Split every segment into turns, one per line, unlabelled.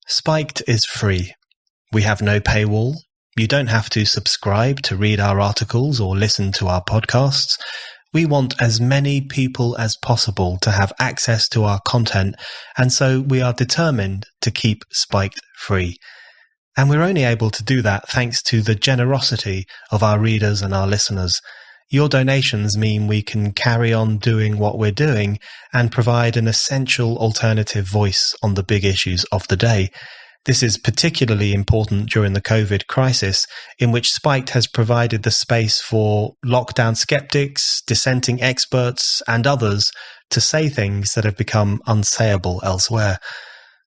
Spiked is free. We have no paywall. You don't have to subscribe to read our articles or listen to our podcasts. We want as many people as possible to have access to our content, and so we are determined to keep Spiked free. And we're only able to do that thanks to the generosity of our readers and our listeners. Your donations mean we can carry on doing what we're doing and provide an essential alternative voice on the big issues of the day. This is particularly important during the COVID crisis, in which Spiked has provided the space for lockdown skeptics, dissenting experts, and others to say things that have become unsayable elsewhere.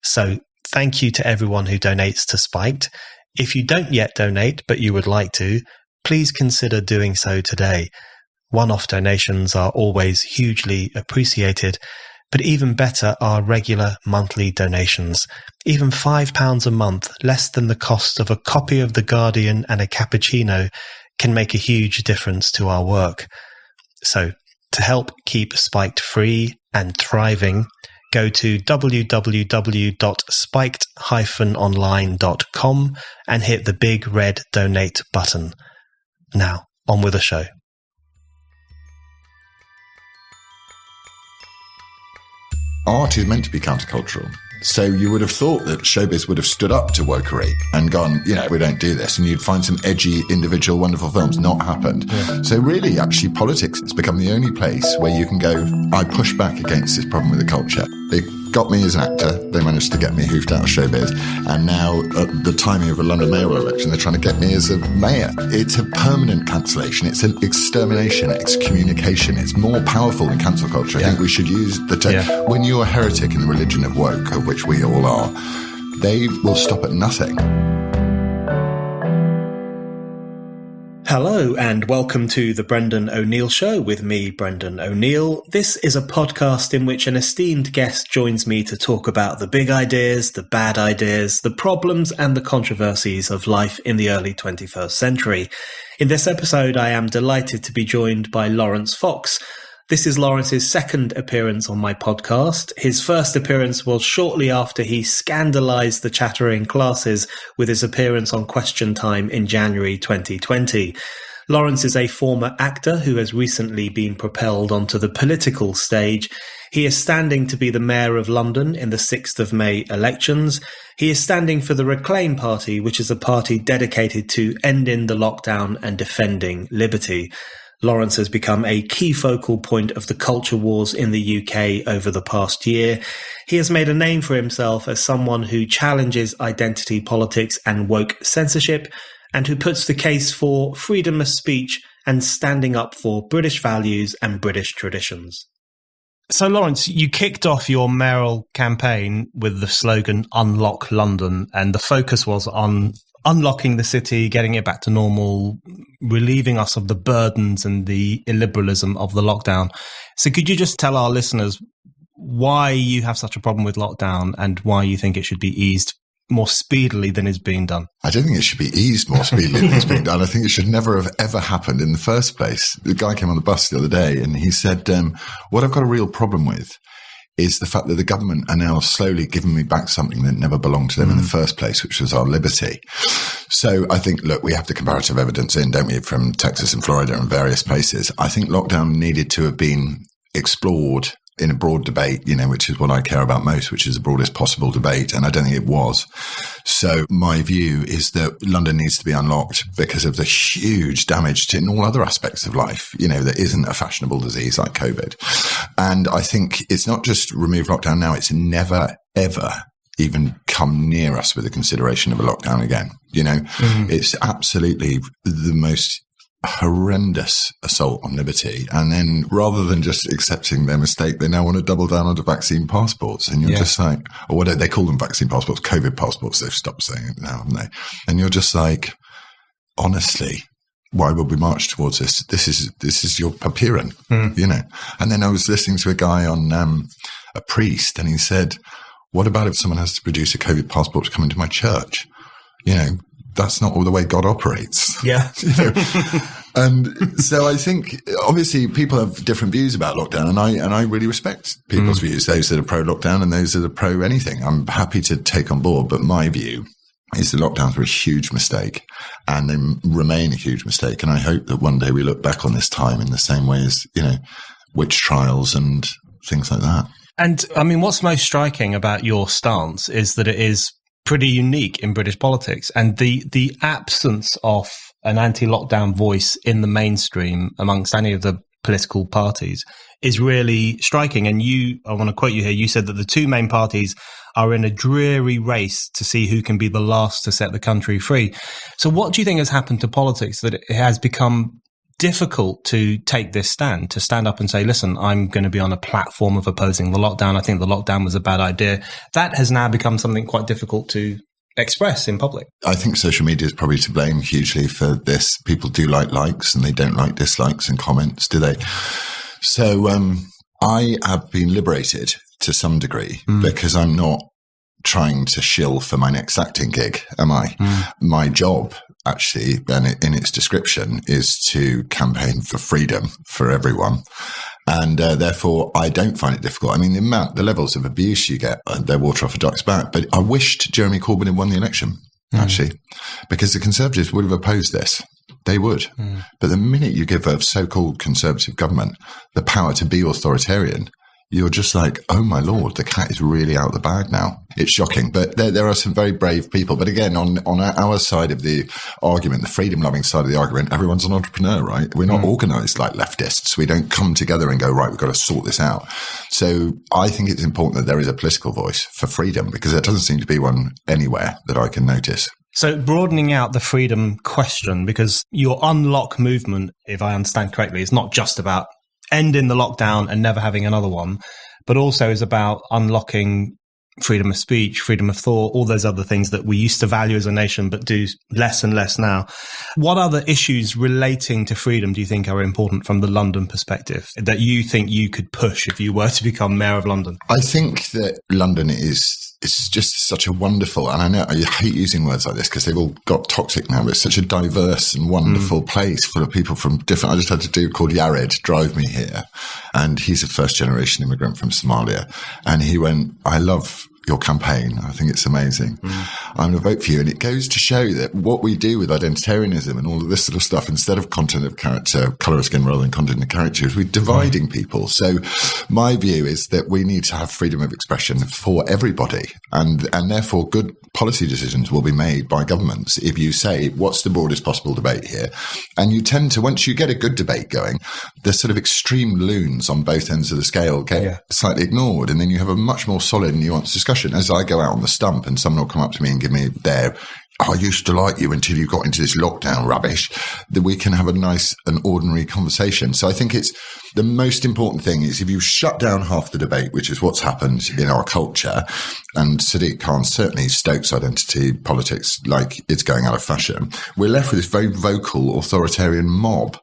So, thank you to everyone who donates to Spiked. If you don't yet donate, but you would like to, please consider doing so today. One-off donations are always hugely appreciated, but even better are regular monthly donations. Even £5 a month, less than the cost of a copy of The Guardian and a cappuccino, can make a huge difference to our work. So, to help keep Spiked free and thriving, go to www.spiked-online.com and hit the big red donate button. Now, on with the show.
Art is meant to be countercultural. So you would have thought that showbiz would have stood up to wokery and gone, we don't do this. And you'd find some edgy, individual, wonderful films. Not happened. Yeah. So really, actually, politics has become the only place where you can go, I push back against this problem with the culture. They got me as an actor. They managed to get me hoofed out of showbiz. And now, at the timing of a London mayoral election, they're trying to get me as a mayor. It's a permanent cancellation. It's an extermination. It's communication. It's more powerful than cancel culture. I think we should use the term. When you're a heretic in the religion of woke, of which we all are, they will stop at nothing.
Hello and welcome to The Brendan O'Neill Show with me, Brendan O'Neill. This is a podcast in which an esteemed guest joins me to talk about the big ideas, the bad ideas, the problems and the controversies of life in the early 21st century. In this episode, I am delighted to be joined by Laurence Fox. This is Laurence's second appearance on my podcast. His first appearance was shortly after he scandalised the chattering classes with his appearance on Question Time in January 2020. Laurence is a former actor who has recently been propelled onto the political stage. He is standing to be the Mayor of London in the 6th of May elections. He is standing for the Reclaim Party, which is a party dedicated to ending the lockdown and defending liberty. Laurence has become a key focal point of the culture wars in the UK over the past year. He has made a name for himself as someone who challenges identity politics and woke censorship, and who puts the case for freedom of speech and standing up for British values and British traditions. So, Laurence, you kicked off your mayoral campaign with the slogan "Unlock London," and the focus was on unlocking the city, getting it back to normal, relieving us of the burdens and the illiberalism of the lockdown. So could you just tell our listeners why you have such a problem with lockdown and why you think it should be eased more speedily than is being done?
I don't think it should be eased more speedily than it's being done. I think it should never have ever happened in the first place. The guy came on the bus the other day and he said, what I've got a real problem with is the fact that the government are now slowly giving me back something that never belonged to them in the first place, which was our liberty. So I think, look, we have the comparative evidence in, don't we, from Texas and Florida and various places. I think lockdown needed to have been explored in a broad debate, which is what I care about most, which is the broadest possible debate. And I don't think it was. So my view is that London needs to be unlocked because of the huge damage in all other aspects of life. There isn't a fashionable disease like COVID. And I think it's not just remove lockdown now. It's never, ever even come near us with a consideration of a lockdown again. It's absolutely the most horrendous assault on liberty. And then rather than just accepting their mistake, they now want to double down onto vaccine passports. And you're just like, or what do they call them? Vaccine passports, COVID passports. They've stopped saying it now, haven't they? And you're just like, honestly, why would we march towards this? This is your papieren, And then I was listening to a guy on a priest, and he said, what about if someone has to produce a COVID passport to come into my church? That's not all the way God operates.
Yeah.
And so I think, obviously, people have different views about lockdown, and I really respect people's views, those that are pro-lockdown and those that are pro-anything. I'm happy to take on board, but my view is the lockdowns were a huge mistake, and they remain a huge mistake. And I hope that one day we look back on this time in the same way as, witch trials and things like that.
And, I mean, what's most striking about your stance is that it is pretty unique in British politics, and the absence of an anti-lockdown voice in the mainstream amongst any of the political parties is really striking. And I want to quote you here, you said that the two main parties are in a dreary race to see who can be the last to set the country free. So what do you think has happened to politics that it has become difficult to take this stand, to stand up and say, listen, I'm going to be on a platform of opposing the lockdown. I think the lockdown was a bad idea. That has now become something quite difficult to express in public.
I think social media is probably to blame hugely for this. People do like likes and they don't like dislikes and comments, do they? So I have been liberated to some degree because I'm not trying to shill for my next acting gig, am I? My job, actually, and in its description, is to campaign for freedom for everyone. And therefore, I don't find it difficult. I mean, the levels of abuse you get, they're water off a duck's back. But I wished Jeremy Corbyn had won the election, actually, because the Conservatives would have opposed this. They would. But the minute you give a so-called Conservative government the power to be authoritarian, you're just like, oh my Lord, the cat is really out of the bag now. It's shocking. But there are some very brave people. But again, on our side of the argument, the freedom-loving side of the argument, everyone's an entrepreneur, right? We're not organised like leftists. We don't come together and go, right, we've got to sort this out. So I think it's important that there is a political voice for freedom, because there doesn't seem to be one anywhere that I can notice.
So broadening out the freedom question, because your unlock movement, if I understand correctly, is not just about ending the lockdown and never having another one, but also is about unlocking freedom of speech, freedom of thought, all those other things that we used to value as a nation, but do less and less now. What other issues relating to freedom do you think are important from the London perspective that you think you could push if you were to become Mayor of London?
I think that London it's just such a wonderful, and I know I hate using words like this because they've all got toxic now, but it's such a diverse and wonderful place full of people from different. I just had a dude called Yared drive me here, and he's a first generation immigrant from Somalia, and he went, I love your campaign. I think it's amazing. I'm going to vote for you. And it goes to show that what we do with identitarianism and all of this sort of stuff, instead of content of character, colour of skin rather than content of character, is we're dividing people. So my view is that we need to have freedom of expression for everybody. And therefore good policy decisions will be made by governments if you say, what's the broadest possible debate here? And you tend to, once you get a good debate going, the sort of extreme loons on both ends of the scale get slightly ignored. And then you have a much more solid and nuanced discussion. As I go out on the stump and someone will come up to me and give me their, I used to like you until you got into this lockdown rubbish, that we can have a nice and ordinary conversation. So I think it's the most important thing is if you shut down half the debate, which is what's happened in our culture, and Sadiq Khan certainly stokes identity politics like it's going out of fashion, we're left with this very vocal authoritarian mob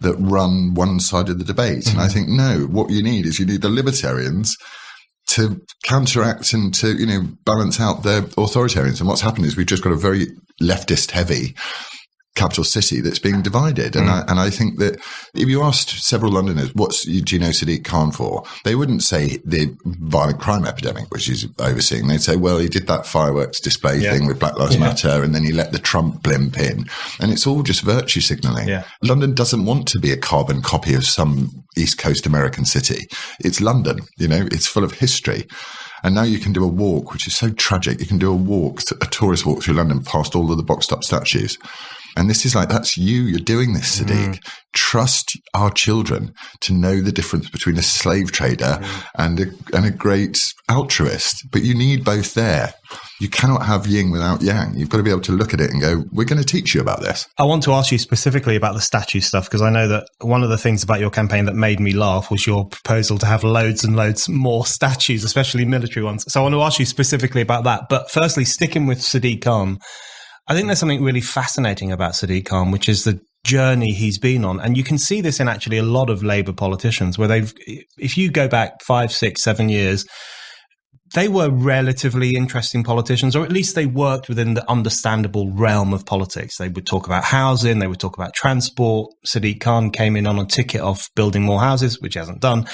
that run one side of the debate. And I think, no, what you need is you need the libertarians to counteract and to, balance out the authoritarians. And what's happened is we've just got a very leftist heavy capital city that's being divided. And I think that if you asked several Londoners, do you know Sadiq Khan for? They wouldn't say the violent crime epidemic, which he's overseeing. They'd say, well, he did that fireworks display thing with Black Lives Matter, and then he let the Trump blimp in. And it's all just virtue signalling. Yeah. London doesn't want to be a carbon copy of some East Coast American city. It's London, it's full of history. And now you can do a walk, which is so tragic. You can do a tourist walk through London past all of the boxed up statues. And this is like, that's you're doing this, Sadiq. Trust our children to know the difference between a slave trader and a great altruist. But you need both there. You cannot have yin without yang. You've got to be able to look at it and go, we're going to teach you about this.
I want to ask you specifically about the statue stuff, because I know that one of the things about your campaign that made me laugh was your proposal to have loads and loads more statues, especially military ones. So I want to ask you specifically about that. But firstly, sticking with Sadiq Khan, I think there's something really fascinating about Sadiq Khan, which is the journey he's been on. And you can see this in actually a lot of Labour politicians where if you go back 5, 6, 7 years, they were relatively interesting politicians, or at least they worked within the understandable realm of politics. They would talk about housing, they would talk about transport. Sadiq Khan came in on a ticket of building more houses, which he hasn't done.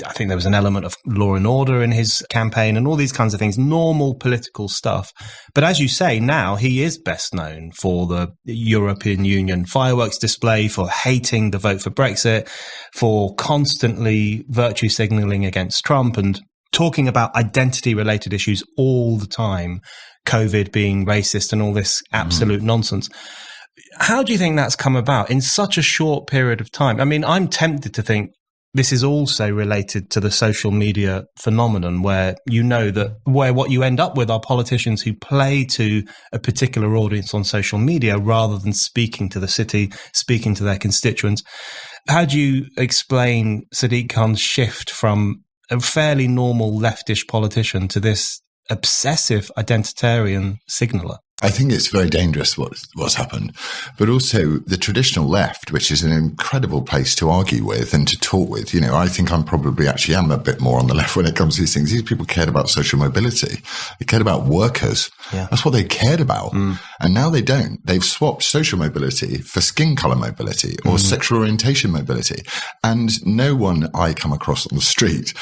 I think there was an element of law and order in his campaign and all these kinds of things, normal political stuff. But as you say, now he is best known for the European Union fireworks display, for hating the vote for Brexit, for constantly virtue signalling against Trump and talking about identity-related issues all the time, COVID being racist and all this absolute nonsense. How do you think that's come about in such a short period of time? I mean, I'm tempted to think this is also related to the social media phenomenon where what you end up with are politicians who play to a particular audience on social media rather than speaking to the city, speaking to their constituents. How do you explain Sadiq Khan's shift from a fairly normal leftish politician to this obsessive identitarian signaller?
I think it's very dangerous what's happened, but also the traditional left, which is an incredible place to argue with and to talk with. I think I'm a bit more on the left when it comes to these things. These people cared about social mobility. They cared about workers. Yeah. That's what they cared about. And now they don't. They've swapped social mobility for skin color mobility or sexual orientation mobility. And no one I come across on the street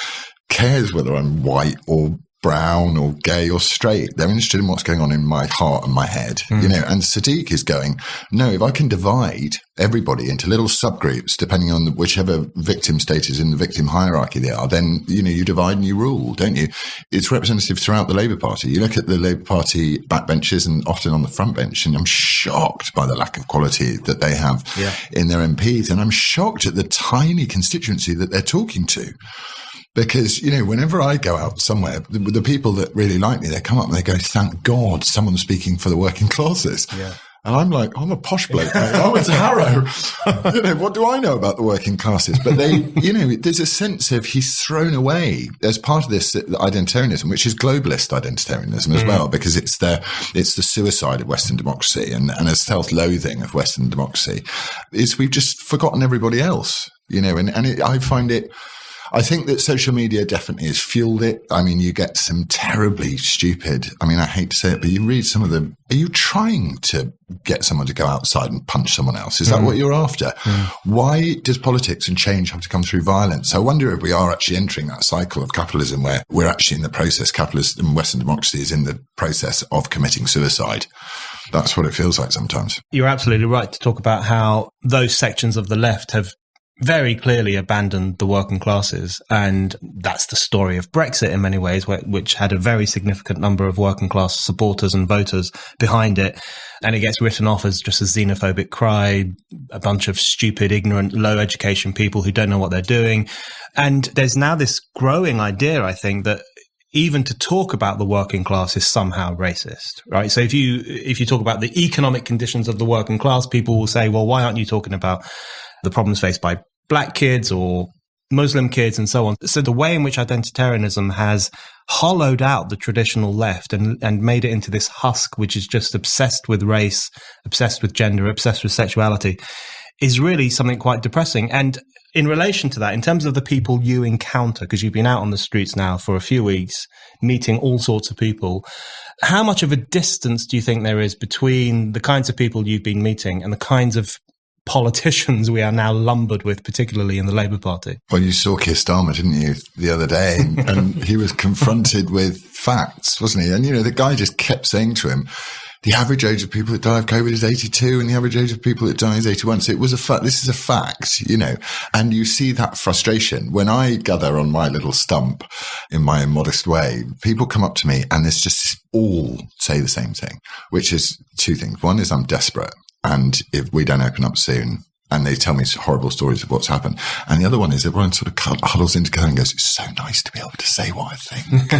cares whether I'm white or brown or gay or straight. They're interested in what's going on in my heart and my head, and Sadiq is going, no, if I can divide everybody into little subgroups, depending on whichever victim status in the victim hierarchy they are, then, you divide and you rule, don't you? It's representative throughout the Labour Party. You look at the Labour Party backbenchers and often on the front bench, and I'm shocked by the lack of quality that they have in their MPs. And I'm shocked at the tiny constituency that they're talking to. Because, whenever I go out somewhere, the people that really like me, they come up and they go, thank God someone's speaking for the working classes. Yeah. And I'm like, I'm a posh bloke, mate. I went to Harrow. What do I know about the working classes? But there's a sense of he's thrown away as part of this identitarianism, which is globalist identitarianism as well, because it's the suicide of Western democracy and a self-loathing of Western democracy. We've just forgotten everybody else, I think that social media definitely has fueled it. I mean, you get some terribly stupid, I hate to say it, but you read some of are you trying to get someone to go outside and punch someone else? Is that what you're after? Why does politics and change have to come through violence? I wonder if we are actually entering that cycle of capitalism where we're actually in the process, capitalism and Western democracy is in the process of committing suicide. That's what it feels like sometimes.
You're absolutely right to talk about how those sections of the left have very clearly abandoned the working classes. And that's the story of Brexit in many ways, which had a very significant number of working class supporters and voters behind it. And it gets written off as just a xenophobic cry, a bunch of stupid, ignorant, low education people who don't know what they're doing. And there's now this growing idea, I think, that even to talk about the working class is somehow racist, right? So if you talk about the economic conditions of the working class, people will say, well, why aren't you talking about the problems faced by Black kids or Muslim kids and so on? So the way in which identitarianism has hollowed out the traditional left and made it into this husk, which is just obsessed with race, obsessed with gender, obsessed with sexuality, is really something quite depressing. And in relation to that, in terms of the people you encounter, because you've been out on the streets now for a few weeks, meeting all sorts of people, how much of a distance do you think there is between the kinds of people you've been meeting and the kinds of politicians we are now lumbered with, particularly in the Labour Party?
Well, you saw Keir Starmer, didn't you, the other day? And he was confronted with facts, wasn't he? And, the guy just kept saying to him, the average age of people that die of COVID is 82 and the average age of people that die is 81. So it was a fact. This is a fact, and you see that frustration. When I gather on my little stump in my modest way, people come up to me and there's just all say the same thing, which is two things. One is I'm desperate. And if we don't open up soon, and they tell me horrible stories of what's happened. And the other one is everyone sort of huddles in together and goes, it's so nice to be able to say what I think.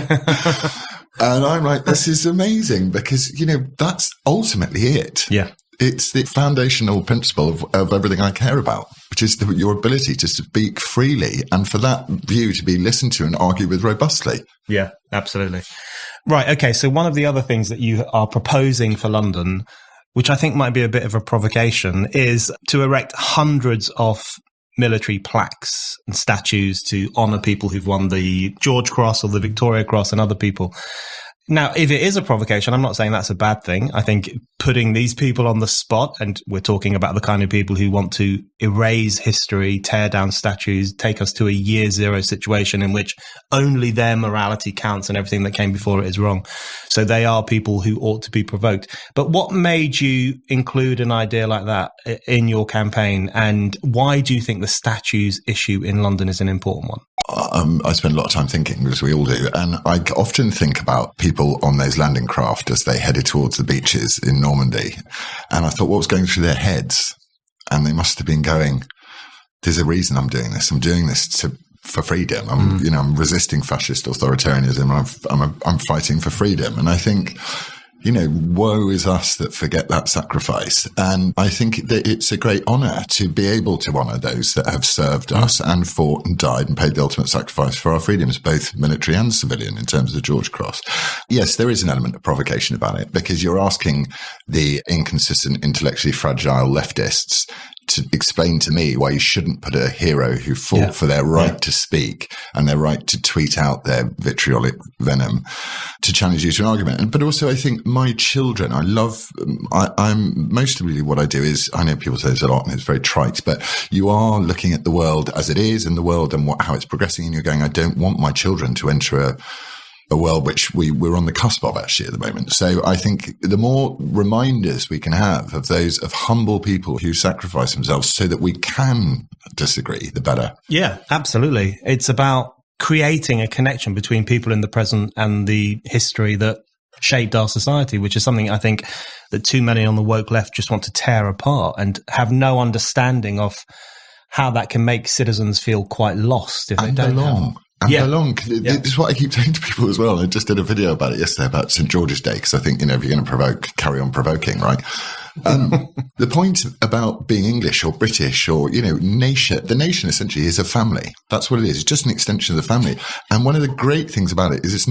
And I'm like, this is amazing because, that's ultimately it.
Yeah.
It's the foundational principle of everything I care about, which is your ability to speak freely and for that view to be listened to and argued with robustly.
Yeah, absolutely. Right. Okay. So one of the other things that you are proposing for London, which I think might be a bit of a provocation, is to erect hundreds of military plaques and statues to honour people who've won the George Cross or the Victoria Cross and other people. Now, if it is a provocation, I'm not saying that's a bad thing. I think putting these people on the spot, and we're talking about the kind of people who want to erase history, tear down statues, take us to a year zero situation in which only their morality counts and everything that came before it is wrong. So they are people who ought to be provoked. But what made you include an idea like that in your campaign? And why do you think the statues issue in London is an important one?
I spend a lot of time thinking, as we all do, and I often think about people on those landing craft as they headed towards the beaches in Normandy, and I thought what was going through their heads, and they must have been going, there's a reason I'm doing this. I'm doing this for freedom. I'm resisting fascist authoritarianism. I'm fighting for freedom. And I think, woe is us that forget that sacrifice. And I think that it's a great honour to be able to honour those that have served us and fought and died and paid the ultimate sacrifice for our freedoms, both military and civilian, in terms of the George Cross. Yes, there is an element of provocation about it, because you're asking the inconsistent, intellectually fragile leftists to explain to me why you shouldn't put a hero who fought for their right to speak and their right to tweet out their vitriolic venom to challenge you to an argument. But also, I think my children, I'm mostly what I do is, I know people say this a lot and it's very trite, but you are looking at the world as it is and the world and how it's progressing, and you're going, I don't want my children to enter a world which we're on the cusp of actually at the moment. So I think the more reminders we can have of those of humble people who sacrifice themselves so that we can disagree, the better.
Yeah, absolutely. It's about creating a connection between people in the present and the history that shaped our society, which is something I think that too many on the woke left just want to tear apart and have no understanding of how that can make citizens feel quite lost if they don't belong.
Belong. This is what I keep saying to people as well. I just did a video about it yesterday about St. George's Day, because I think, if you're going to provoke, carry on provoking, right? The point about being English or British or, nation, the nation essentially is a family. That's what it is. It's just an extension of the family. And one of the great things about it is it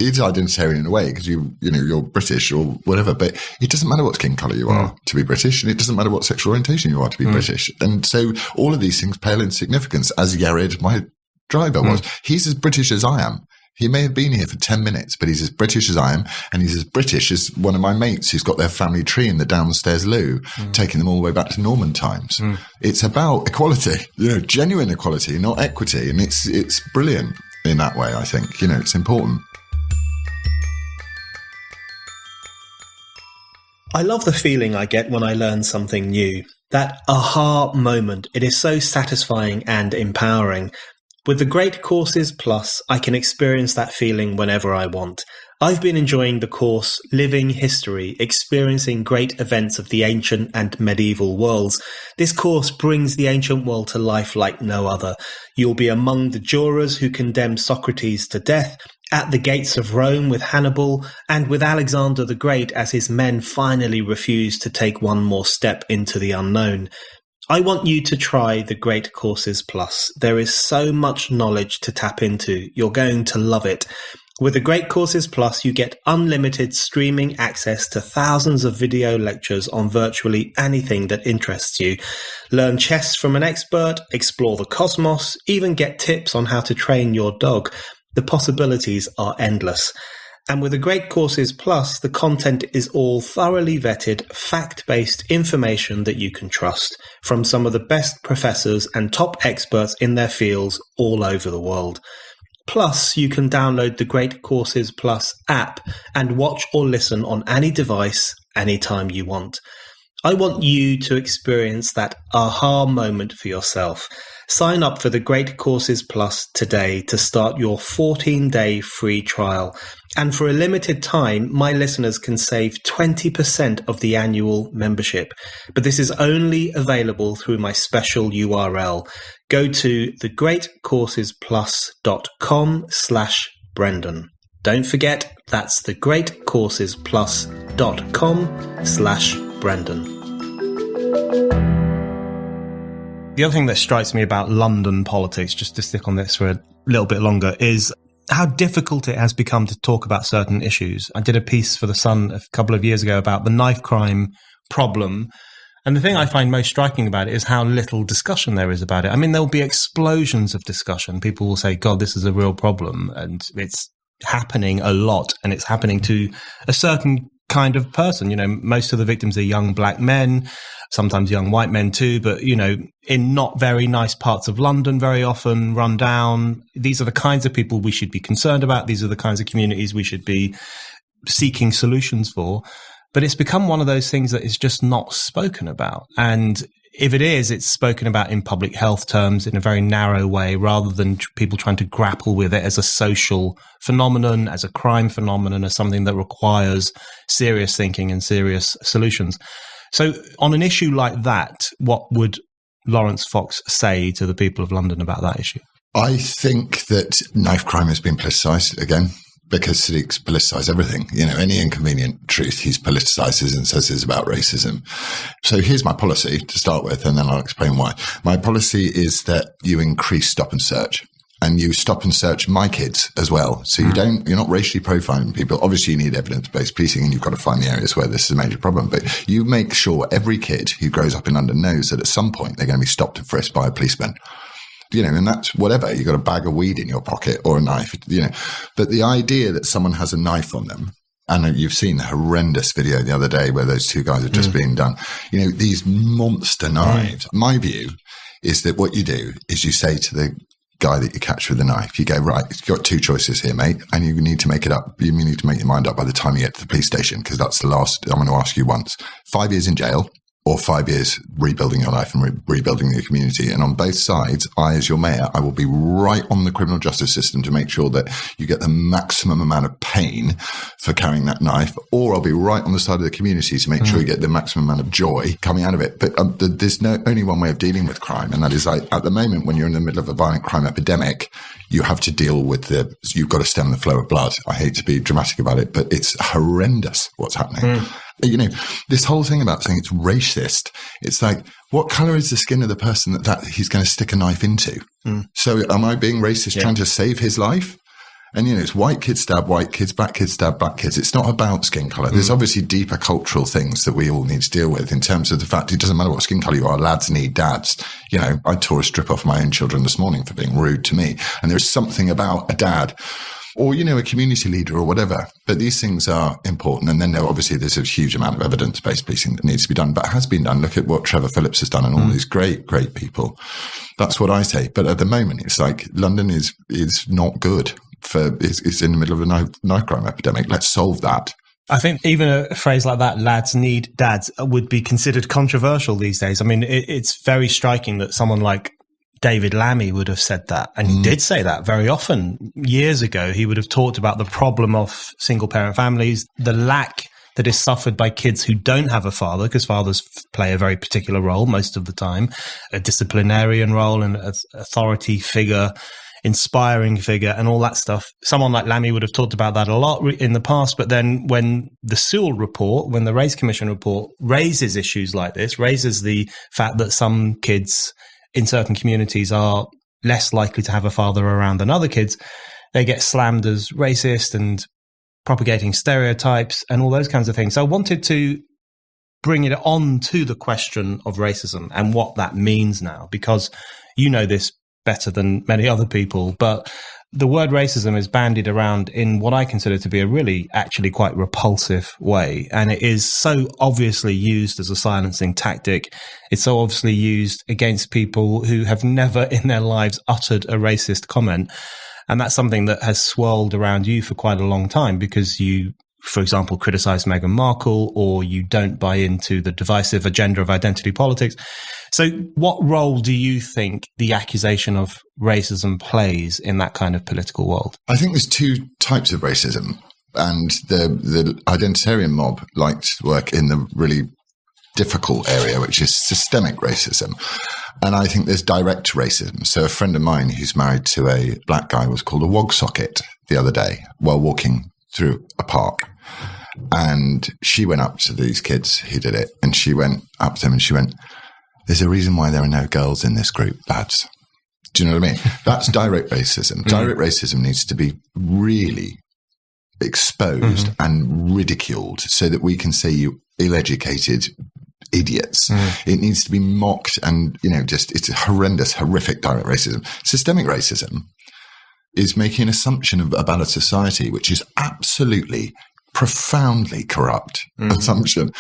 is identitarian in a way, because you're British or whatever, but it doesn't matter what skin colour you are to be British, and it doesn't matter what sexual orientation you are to be British. And so all of these things pale in significance, as Yared, my driver, was. He's as British as I am. He may have been here for 10 minutes, but he's as British as I am, and he's as British as one of my mates who's got their family tree in the downstairs loo, taking them all the way back to Norman times. It's about equality, genuine equality, not equity, and it's brilliant in that way, I think. It's important.
I love the feeling I get when I learn something new. That aha moment, it is so satisfying and empowering. With the Great Courses Plus, I can experience that feeling whenever I want. I've been enjoying the course Living History, Experiencing Great Events of the Ancient and Medieval Worlds. This course brings the ancient world to life like no other. You'll be among the jurors who condemned Socrates to death, at the gates of Rome with Hannibal, and with Alexander the Great as his men finally refused to take one more step into the unknown. I want you to try the Great Courses Plus. There is so much knowledge to tap into. You're going to love it. With the Great Courses Plus, you get unlimited streaming access to thousands of video lectures on virtually anything that interests you. Learn chess from an expert, explore the cosmos, even get tips on how to train your dog. The possibilities are endless. And with the Great Courses Plus, the content is all thoroughly vetted, fact-based information that you can trust from some of the best professors and top experts in their fields all over the world. Plus, you can download the Great Courses Plus app and watch or listen on any device anytime you want. I want you to experience that aha moment for yourself. Sign up for the Great Courses Plus today to start your 14-day free trial. And for a limited time, my listeners can save 20% of the annual membership. But this is only available through my special URL. Go to thegreatcoursesplus.com/Brendan. Don't forget, that's thegreatcoursesplus.com/Brendan. The other thing that strikes me about London politics, just to stick on this for a little bit longer, is how difficult it has become to talk about certain issues. I did a piece for The Sun a couple of years ago about the knife crime problem And the thing I find most striking about it is how little discussion there is about it. I mean, there'll be explosions of discussion. People will say, God, this is a real problem. And it's happening a lot. And it's happening to a certain kind of person. You know, most of the victims are young black men, sometimes young white men too, but, you know, in not very nice parts of London, very often run down. These are the kinds of people we should be concerned about. These are the kinds of communities we should be seeking solutions for. But it's become one of those things that is just not spoken about. And if it is, it's spoken about in public health terms in a very narrow way, rather than people trying to grapple with it as a social phenomenon, as a crime phenomenon, as something that requires serious thinking and serious solutions. So on an issue like that, what would Laurence Fox say to the people of London about that issue?
I think that knife crime has been politicised again, because Sadiq's politicised everything. You know, any inconvenient truth he's politicises and says is about racism. So here's my policy to start with, and then I'll explain why. My policy is that you increase stop and search. And you stop and search my kids as well. So you're not racially profiling people. Obviously, you need evidence-based policing, and you've got to find the areas where this is a major problem. But you make sure every kid who grows up in London knows that at some point they're going to be stopped and frisked by a policeman. You know, and that's whatever. You've got a bag of weed in your pocket or a knife, you know. But the idea that someone has a knife on them, and you've seen the horrendous video the other day where those two guys have just been done, you know, these monster knives. My view is that what you do is you say to the guy that you catch with the knife, you go, right, you've got two choices here, mate, and you need to make it up. You need to make your mind up by the time you get to the police station, because that's the last I'm going to ask you once. 5 years in jail, or 5 years rebuilding your life and rebuilding your community. And on both sides, I, as your mayor, I will be right on the criminal justice system to make sure that you get the maximum amount of pain for carrying that knife, or I'll be right on the side of the community to make sure you get the maximum amount of joy coming out of it. But there's only one way of dealing with crime, and that is, like, at the moment, when you're in the middle of a violent crime epidemic, you have to deal with you've got to stem the flow of blood. I hate to be dramatic about it, but it's horrendous what's happening. You know, this whole thing about saying it's racist, it's like, what colour is the skin of the person that he's going to stick a knife into? So am I being racist trying to save his life? And, you know, it's white kids stab white kids, black kids stab black kids. It's not about skin colour. There's obviously deeper cultural things that we all need to deal with in terms of the fact it doesn't matter what skin colour you are, lads need dads. You know, I tore a strip off my own children this morning for being rude to me. And there's something about a dad, or, you know, a community leader or whatever. But these things are important. And then there's a huge amount of evidence-based policing that needs to be done, but has been done. Look at what Trevor Phillips has done and all these great, great people. That's what I say. But at the moment, it's like London is not good. It's in the middle of a knife crime epidemic. Let's solve that.
I think even a phrase like that, lads need dads, would be considered controversial these days. I mean, it's very striking that someone like David Lammy would have said that. And he did say that very often. Years ago, he would have talked about the problem of single-parent families, the lack that is suffered by kids who don't have a father, because fathers play a very particular role most of the time, a disciplinarian role and an authority figure, inspiring figure, and all that stuff. Someone like Lammy would have talked about that a lot in the past, but then when the Sewell report, when the Race Commission report raises issues like this, raises the fact that some kids in certain communities are less likely to have a father around than other kids, they get slammed as racist and propagating stereotypes and all those kinds of things. So I wanted to bring it on to the question of racism and what that means now, because you know this better than many other people, but the word racism is bandied around in what I consider to be a really actually quite repulsive way. And it is so obviously used as a silencing tactic. It's so obviously used against people who have never in their lives uttered a racist comment. And that's something that has swirled around you for quite a long time, because you, for example, criticize Meghan Markle, or you don't buy into the divisive agenda of identity politics. So what role do you think the accusation of racism plays in that kind of political world?
I think there's two types of racism, and the identitarian mob likes to work in the really difficult area, which is systemic racism. And I think there's direct racism. So a friend of mine who's married to a black guy was called a wog socket the other day while walking through a park. And she went up to these kids who did it, and she went up to them and she went, "There's a reason why there are no girls in this group, lads." Do you know what I mean? That's direct racism. Direct racism needs to be really exposed and ridiculed so that we can say you ill-educated, idiots. It needs to be mocked and, it's horrendous, horrific direct racism. Systemic racism is making an assumption about a society which is absolutely profoundly corrupt assumption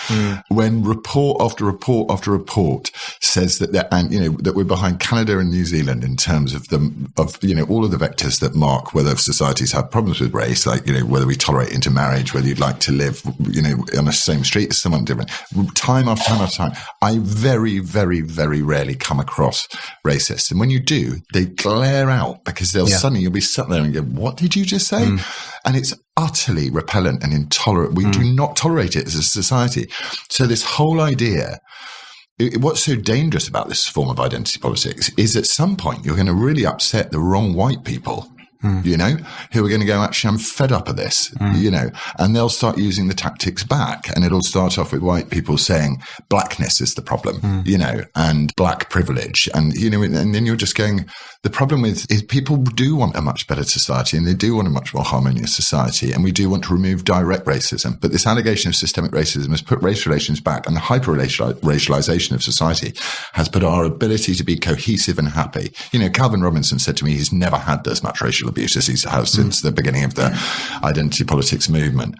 when report after report after report says that that we're behind Canada and New Zealand in terms of all of the vectors that mark whether societies have problems with race, like whether we tolerate intermarriage, whether you'd like to live on the same street as someone different. Time after time after time, I very, very, very rarely come across racists, and when you do, they glare out because suddenly you'll be sat there and go, "What did you just say?" And it's utterly repellent and intolerant. We do not tolerate it as a society. So this whole idea, what's so dangerous about this form of identity politics is at some point you're going to really upset the wrong white people, who are going to go, actually, I'm fed up of this, and they'll start using the tactics back. And it'll start off with white people saying blackness is the problem, and black privilege. And, and then you're just going, the problem is people do want a much better society, and they do want a much more harmonious society. And we do want to remove direct racism. But this allegation of systemic racism has put race relations back, and the hyper-racialization of society has put our ability to be cohesive and happy. Calvin Robinson said to me he's never had as much racial abuse as he has since the beginning of the identity politics movement.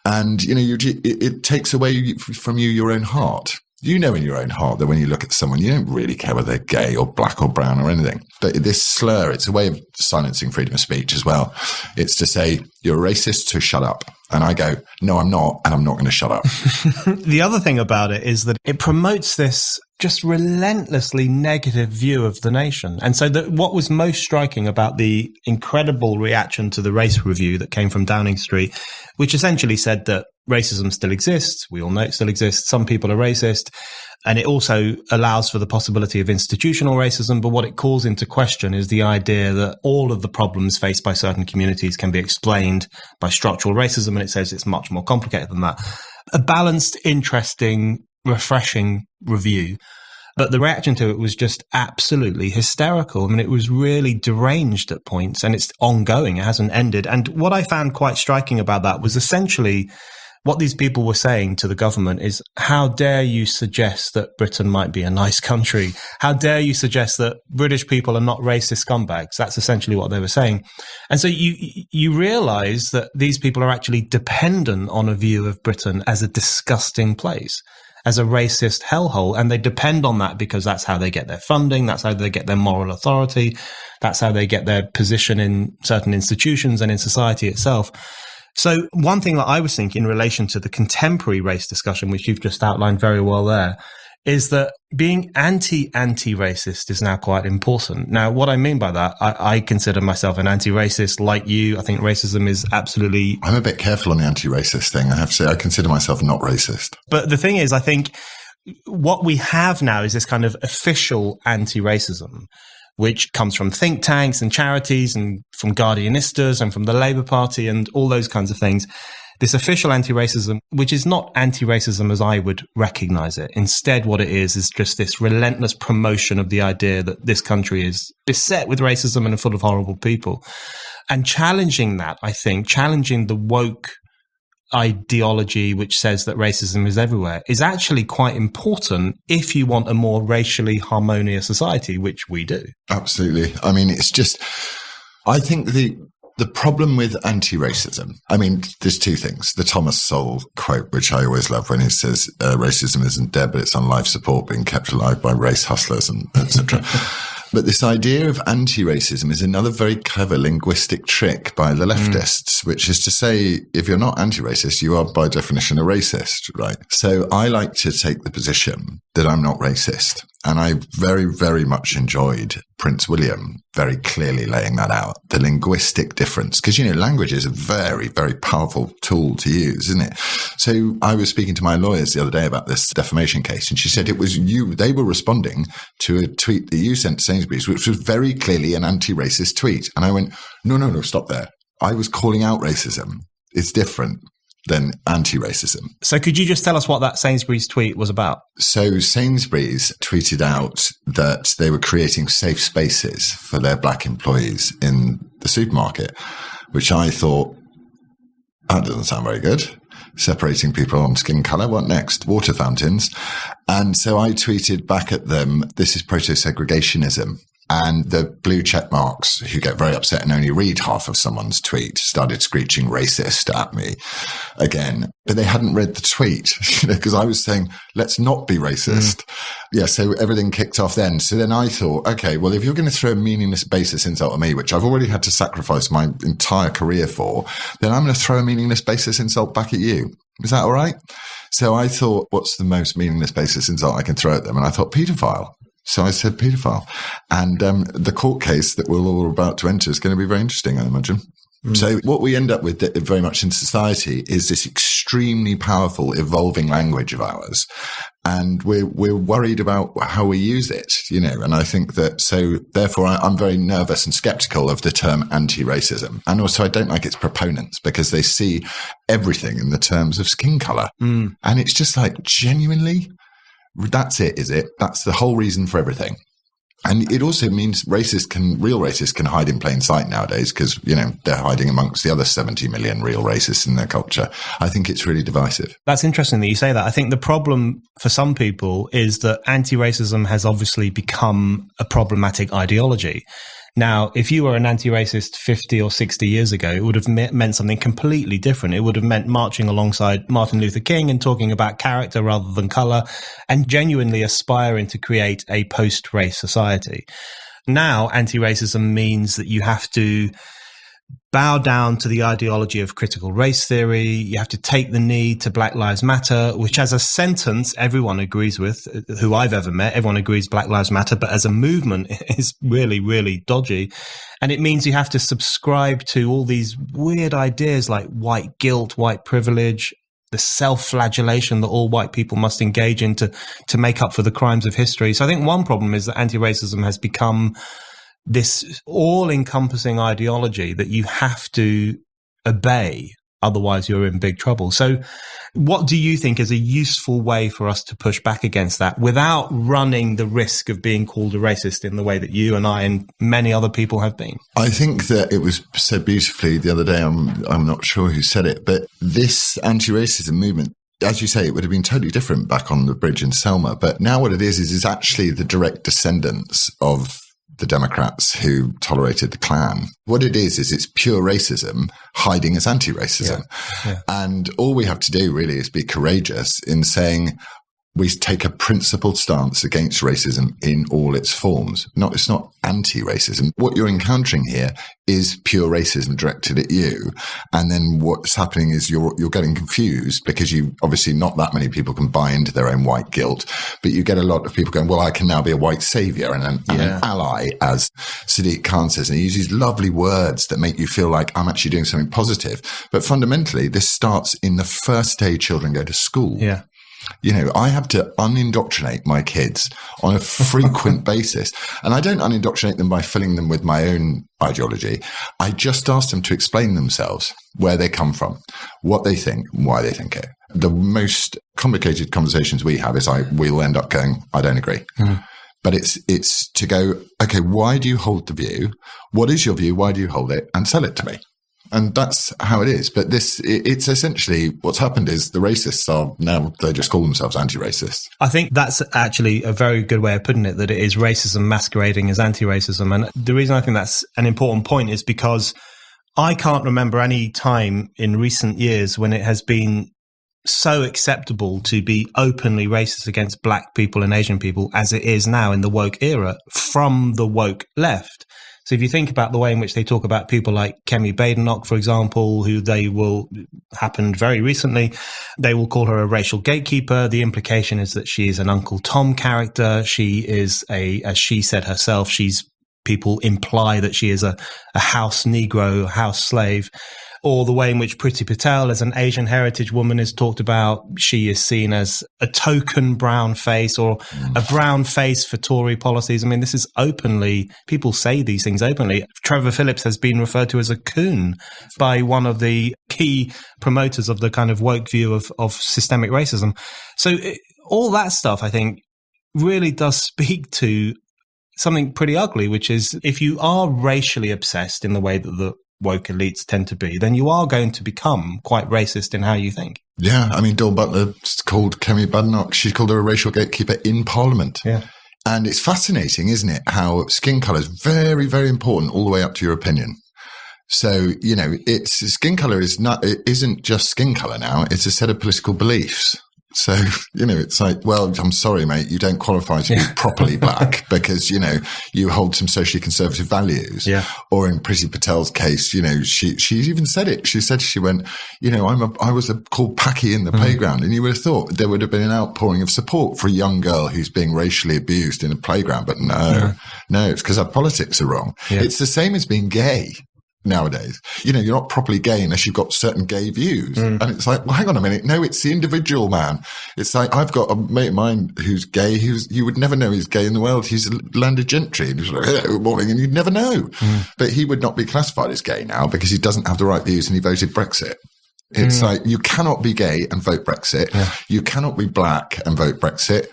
And, it takes away from you your own heart. In your own heart that when you look at someone, you don't really care whether they're gay or black or brown or anything. But this slur, it's a way of silencing freedom of speech as well. It's to say, you're a racist, so shut up. And I go, no, I'm not, and I'm not going to shut up.
The other thing about it is that it promotes this just relentlessly negative view of the nation. And so what was most striking about the incredible reaction to the race review that came from Downing Street, which essentially said that racism still exists. We all know it still exists. Some people are racist. And it also allows for the possibility of institutional racism. But what it calls into question is the idea that all of the problems faced by certain communities can be explained by structural racism. And it says it's much more complicated than that. A balanced, interesting, refreshing review. But the reaction to it was just absolutely hysterical. I mean, it was really deranged at points, and it's ongoing. It hasn't ended. And what I found quite striking about that was essentially what these people were saying to the government is, how dare you suggest that Britain might be a nice country? How dare you suggest that British people are not racist scumbags? That's essentially what they were saying. And so you realize that these people are actually dependent on a view of Britain as a disgusting place, as a racist hellhole. And they depend on that because that's how they get their funding. That's how they get their moral authority. That's how they get their position in certain institutions and in society itself. So one thing that I was thinking in relation to the contemporary race discussion, which you've just outlined very well there, is that being anti-racist is now quite important. Now, what I mean by that, I consider myself an anti-racist like you. I think racism is absolutely...
I'm a bit careful on the anti-racist thing. I have to say, I consider myself not racist.
But the thing is, I think what we have now is this kind of official anti-racism, which comes from think tanks and charities and from Guardianistas and from the Labour Party and all those kinds of things. This official anti-racism, which is not anti-racism as I would recognise it. Instead, what it is just this relentless promotion of the idea that this country is beset with racism and full of horrible people. And challenging that, I think, challenging the woke ideology which says that racism is everywhere is actually quite important if you want a more racially harmonious society, which we do.
Absolutely. I mean, it's just, I think the problem with anti-racism, I mean, there's two things. The Thomas Sowell quote, which I always love, when he says, racism isn't dead, but it's on life support, being kept alive by race hustlers and etc. But this idea of anti-racism is another very clever linguistic trick by the leftists, which is to say, if you're not anti-racist, you are by definition a racist, right? So I like to take the position that I'm not racist. And I very, very much enjoyed Prince William very clearly laying that out, the linguistic difference. Because, language is a very, very powerful tool to use, isn't it? So I was speaking to my lawyers the other day about this defamation case, and she said it was you, they were responding to a tweet that you sent to Sainsbury's, which was very clearly an anti-racist tweet. And I went, no, stop there. I was calling out racism. It's different than anti-racism.
So could you just tell us what that Sainsbury's tweet was about?
So Sainsbury's tweeted out that they were creating safe spaces for their black employees in the supermarket, which I thought, that doesn't sound very good. separating people on skin colour. What next? Water fountains. And so I tweeted back at them, this is proto-segregationism. And the blue check marks, who get very upset and only read half of someone's tweet, started screeching racist at me again. But they hadn't read the tweet, because I was saying, let's not be racist. Yeah, so everything kicked off then. So then I thought, okay, well, if you're going to throw a meaningless baseless insult at me, which I've already had to sacrifice my entire career for, then I'm going to throw a meaningless baseless insult back at you. Is that all right? So I thought, what's the most meaningless baseless insult I can throw at them? And I thought, paedophile. So I said paedophile. And the court case that we're all about to enter is going to be very interesting, I imagine. So what we end up with very much in society is this extremely powerful, evolving language of ours. And we're worried about how we use it, and I think that, so therefore I'm very nervous and skeptical of the term anti-racism. And also I don't like its proponents because they see everything in the terms of skin color. And it's just like, genuinely, that's it, is it? That's the whole reason for everything. And it also means real racists can hide in plain sight nowadays because, they're hiding amongst the other 70 million real racists in their culture. I think it's really divisive.
That's interesting that you say that. I think the problem for some people is that anti-racism has obviously become a problematic ideology. Now, if you were an anti-racist 50 or 60 years ago, it would have meant something completely different. It would have meant marching alongside Martin Luther King and talking about character rather than color and genuinely aspiring to create a post-race society. Now, anti-racism means that you have to bow down to the ideology of critical race theory. You have to take the knee to Black Lives Matter, which as a sentence, everyone agrees with, who I've ever met. Everyone agrees Black Lives Matter, but as a movement, is really, really dodgy. And it means you have to subscribe to all these weird ideas like white guilt, white privilege, the self-flagellation that all white people must engage in to make up for the crimes of history. So I think one problem is that anti-racism has become this all-encompassing ideology that you have to obey, otherwise you're in big trouble. So what do you think is a useful way for us to push back against that without running the risk of being called a racist in the way that you and I and many other people have been?
I think that it was said beautifully the other day, I'm not sure who said it, but this anti-racism movement, as you say, it would have been totally different back on the bridge in Selma. But now what it is actually the direct descendants of the Democrats who tolerated the Klan. What it is it's pure racism hiding as anti-racism. Yeah. And all we have to do really is be courageous in saying we take a principled stance against racism in all its forms. It's not anti-racism. What you're encountering here is pure racism directed at you. And then what's happening is you're getting confused because obviously not that many people can buy into their own white guilt, but you get a lot of people going, well, I can now be a white savior and an ally, as Sadiq Khan says. And he uses lovely words that make you feel like I'm actually doing something positive. But fundamentally, this starts in the first day children go to school.
Yeah.
I have to unindoctrinate my kids on a frequent basis. And I don't unindoctrinate them by filling them with my own ideology. I just ask them to explain themselves, where they come from, what they think, why they think it. The most complicated conversations we have is we'll end up going, I don't agree. But it's to go, okay, why do you hold the view? What is your view? Why do you hold it? And sell it to me. And that's how it is. But it's essentially what's happened is the racists are now, they just call themselves anti-racists.
I think that's actually a very good way of putting it, that it is racism masquerading as anti-racism. And the reason I think that's an important point is because I can't remember any time in recent years when it has been so acceptable to be openly racist against Black people and Asian people as it is now in the woke era from the woke left. So if you think about the way in which they talk about people like Kemi Badenoch, for example, happened very recently, they will call her a racial gatekeeper. The implication is that she is an Uncle Tom character. She is as she said herself, people imply that she is a house Negro, house slave. Or the way in which Priti Patel, as an Asian heritage woman, is talked about. She is seen as a token brown face or a brown face for Tory policies. I mean, this is openly, people say these things openly. Trevor Phillips has been referred to as a coon by one of the key promoters of the kind of woke view of systemic racism. So all that stuff, I think, really does speak to something pretty ugly, which is if you are racially obsessed in the way that the woke elites tend to be, then you are going to become quite racist in how you think.
Yeah, I mean, Dawn Butler called Kemi Badenoch, she called her a racial gatekeeper in Parliament.
Yeah.
And it's fascinating, isn't it, how skin colour is very, very important all the way up to your opinion. So, you know, skin colour it isn't just skin colour now, it's a set of political beliefs. So, you know, it's like, well, I'm sorry, mate, you don't qualify to be properly black because, you know, you hold some socially conservative values.
Yeah.
Or in Priti Patel's case, you know, she even said it. She went, you know, I was called Packy in the playground. And you would have thought there would have been an outpouring of support for a young girl who's being racially abused in a playground. But no, it's because our politics are wrong. Yeah. It's the same as being gay. Nowadays, you know, you're not properly gay unless you've got certain gay views. And it's like, well, hang on a minute. No, it's the individual, man. It's like, I've got a mate of mine who's gay, you would never know he's gay in the world. He's a landed gentry. And he's like, hello, good morning. And you'd never know. But he would not be classified as gay now because he doesn't have the right views and he voted Brexit. It's like, you cannot be gay and vote Brexit. Yeah. You cannot be black and vote Brexit.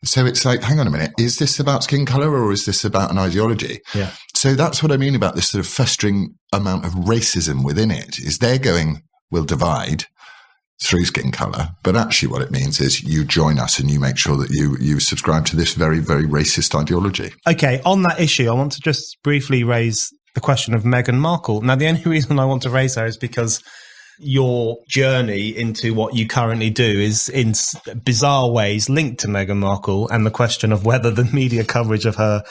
So it's like, hang on a minute, is this about skin colour or is this about an ideology?
Yeah.
So that's what I mean about this sort of festering amount of racism within it, is they're going, we'll divide through skin colour, but actually what it means is you join us and you make sure that you subscribe to this very, very racist ideology.
Okay, on that issue, I want to just briefly raise the question of Meghan Markle. Now, the only reason I want to raise her is because your journey into what you currently do is in bizarre ways linked to Meghan Markle and the question of whether the media coverage of her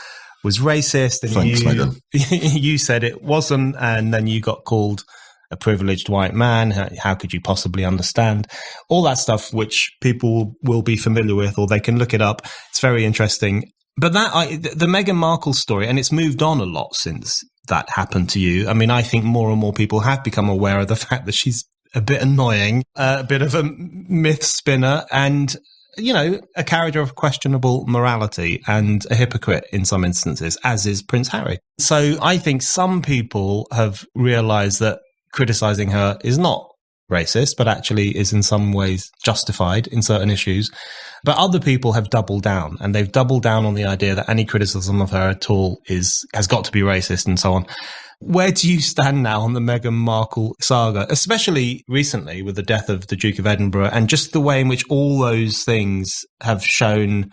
was racist. And
thanks, Meghan.
You said it wasn't, and then you got called a privileged white man. How could you possibly understand all that stuff, which people will be familiar with, or they can look it up. It's very interesting. But the Meghan Markle story, and it's moved on a lot since that happened to you. I mean, I think more and more people have become aware of the fact that she's a bit annoying, a bit of a myth spinner, and, you know, a character of questionable morality and a hypocrite in some instances, as is Prince Harry. So I think some people have realized that criticizing her is not racist, but actually is in some ways justified in certain issues. But other people have doubled down, and they've doubled down on the idea that any criticism of her at all has got to be racist and so on. Where do you stand now on the Meghan Markle saga, especially recently with the death of the Duke of Edinburgh, and just the way in which all those things have shown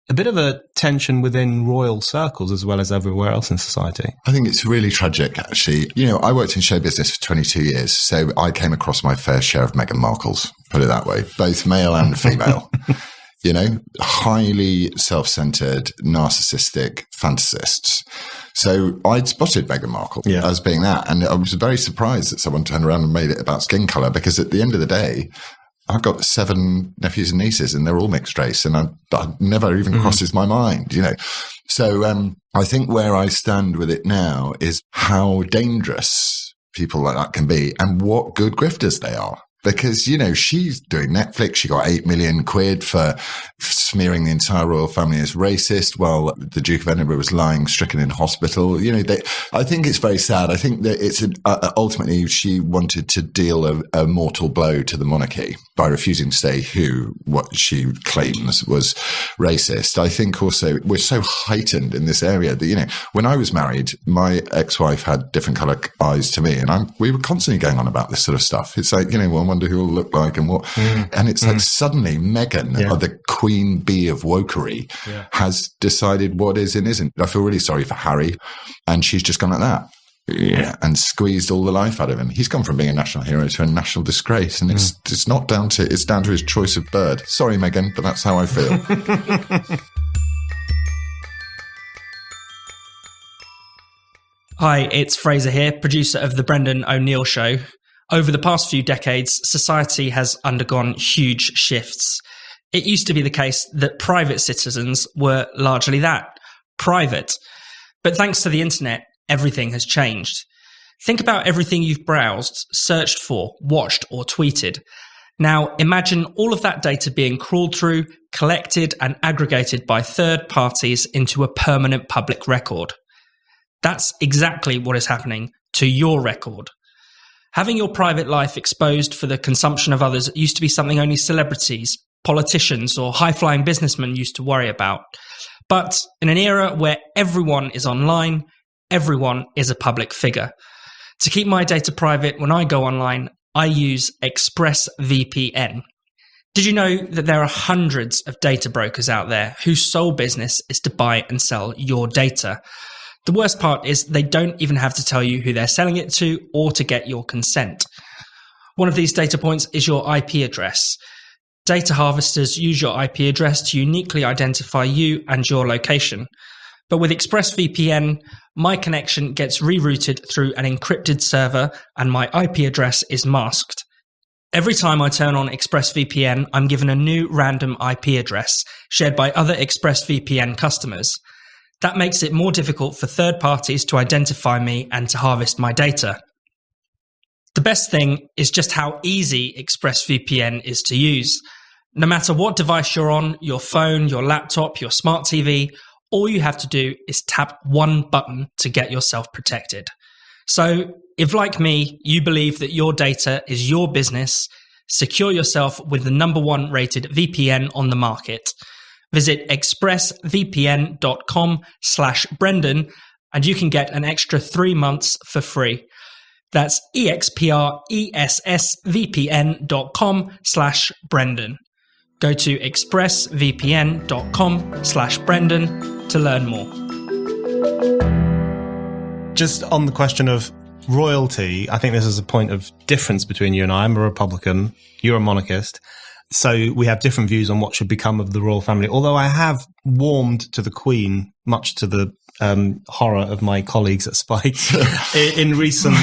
a bit of a tension within royal circles as well as everywhere else in society?
I think it's really tragic, actually. You know, I worked in show business for 22 years, so I came across my fair share of Meghan Markles, put it that way, both male and female. You know, highly self-centered, narcissistic fantasists. So I'd spotted Meghan Markle as being that. And I was very surprised that someone turned around and made it about skin colour, because at the end of the day, I've got 7 nephews and nieces and they're all mixed race, and that never even crosses my mind, you know. So I think where I stand with it now is how dangerous people like that can be and what good grifters they are. Because, you know, she's doing Netflix. She got 8 million quid for smearing the entire royal family as racist while the Duke of Edinburgh was lying stricken in hospital. You know, I think it's very sad. I think that it's ultimately she wanted to deal a mortal blow to the monarchy by refusing to say what she claims was racist. I think also we're so heightened in this area that, you know, when I was married, my ex-wife had different colour eyes to me, and we were constantly going on about this sort of stuff. It's like, you know, well, I wonder who it'll look like and what. And it's like suddenly Meghan, or the queen bee of wokery, has decided what is and isn't. I feel really sorry for Harry, and she's just gone like that. And squeezed all the life out of him. He's gone from being a national hero to a national disgrace, and it's down to his choice of bird. Sorry, Meghan, but that's how I feel.
Hi, it's Fraser here, producer of The Brendan O'Neill Show. Over the past few decades, society has undergone huge shifts. It used to be the case that private citizens were largely that, private. But thanks to the internet, everything has changed. Think about everything you've browsed, searched for, watched, or tweeted. Now, imagine all of that data being crawled through, collected, and aggregated by third parties into a permanent public record. That's exactly what is happening to your record. Having your private life exposed for the consumption of others used to be something only celebrities, politicians, or high-flying businessmen used to worry about. But in an era where everyone is online, everyone is a public figure. To keep my data private when I go online, I use ExpressVPN. Did you know that there are hundreds of data brokers out there whose sole business is to buy and sell your data? The worst part is they don't even have to tell you who they're selling it to or to get your consent. One of these data points is your IP address. Data harvesters use your IP address to uniquely identify you and your location. But with ExpressVPN, my connection gets rerouted through an encrypted server and my IP address is masked. Every time I turn on ExpressVPN, I'm given a new random IP address shared by other ExpressVPN customers. That makes it more difficult for third parties to identify me and to harvest my data. The best thing is just how easy ExpressVPN is to use. No matter what device you're on, your phone, your laptop, your smart TV, all you have to do is tap one button to get yourself protected. So, if like me, you believe that your data is your business, secure yourself with the #1 rated VPN on the market. Visit expressvpn.com/Brendan and you can get an extra 3 months for free. That's expressvpn.com/Brendan. Go to expressvpn.com/Brendan to learn more.
Just on the question of royalty, I think this is a point of difference between you and I. I'm a Republican, you're a monarchist. So we have different views on what should become of the royal family. Although I have warmed to the Queen, much to the horror of my colleagues at Spike in recent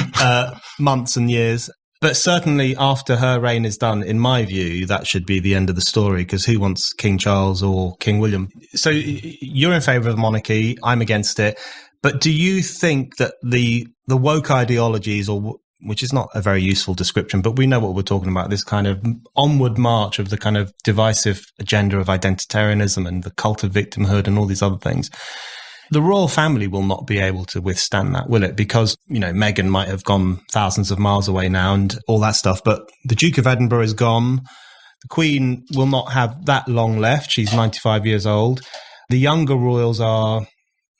months and years. But certainly after her reign is done, in my view, that should be the end of the story, because who wants King Charles or King William? So you're in favour of monarchy, I'm against it. But do you think that the woke ideologies, or which is not a very useful description, but we know what we're talking about, this kind of onward march of the kind of divisive agenda of identitarianism and the cult of victimhood and all these other things, the royal family will not be able to withstand that, will it? Because, you know, Meghan might have gone thousands of miles away now and all that stuff, but the Duke of Edinburgh is gone. The Queen will not have that long left. She's 95 years old. The younger royals are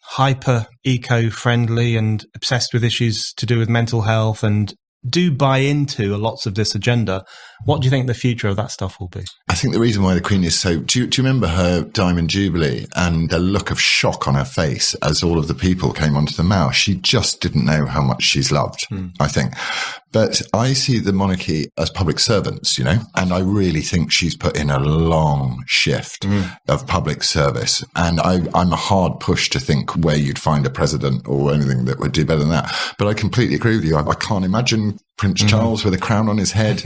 hyper eco-friendly and obsessed with issues to do with mental health and do buy into lots of this agenda. What do you think the future of that stuff will be?
I think the reason why the Queen is so... Do you remember her Diamond Jubilee and the look of shock on her face as all of the people came onto the Mall? She just didn't know how much she's loved, I think. But I see the monarchy as public servants, you know, and I really think she's put in a long shift of public service. And I'm a hard push to think where you'd find a president or anything that would do better than that. But I completely agree with you. I can't imagine Prince Charles with a crown on his head.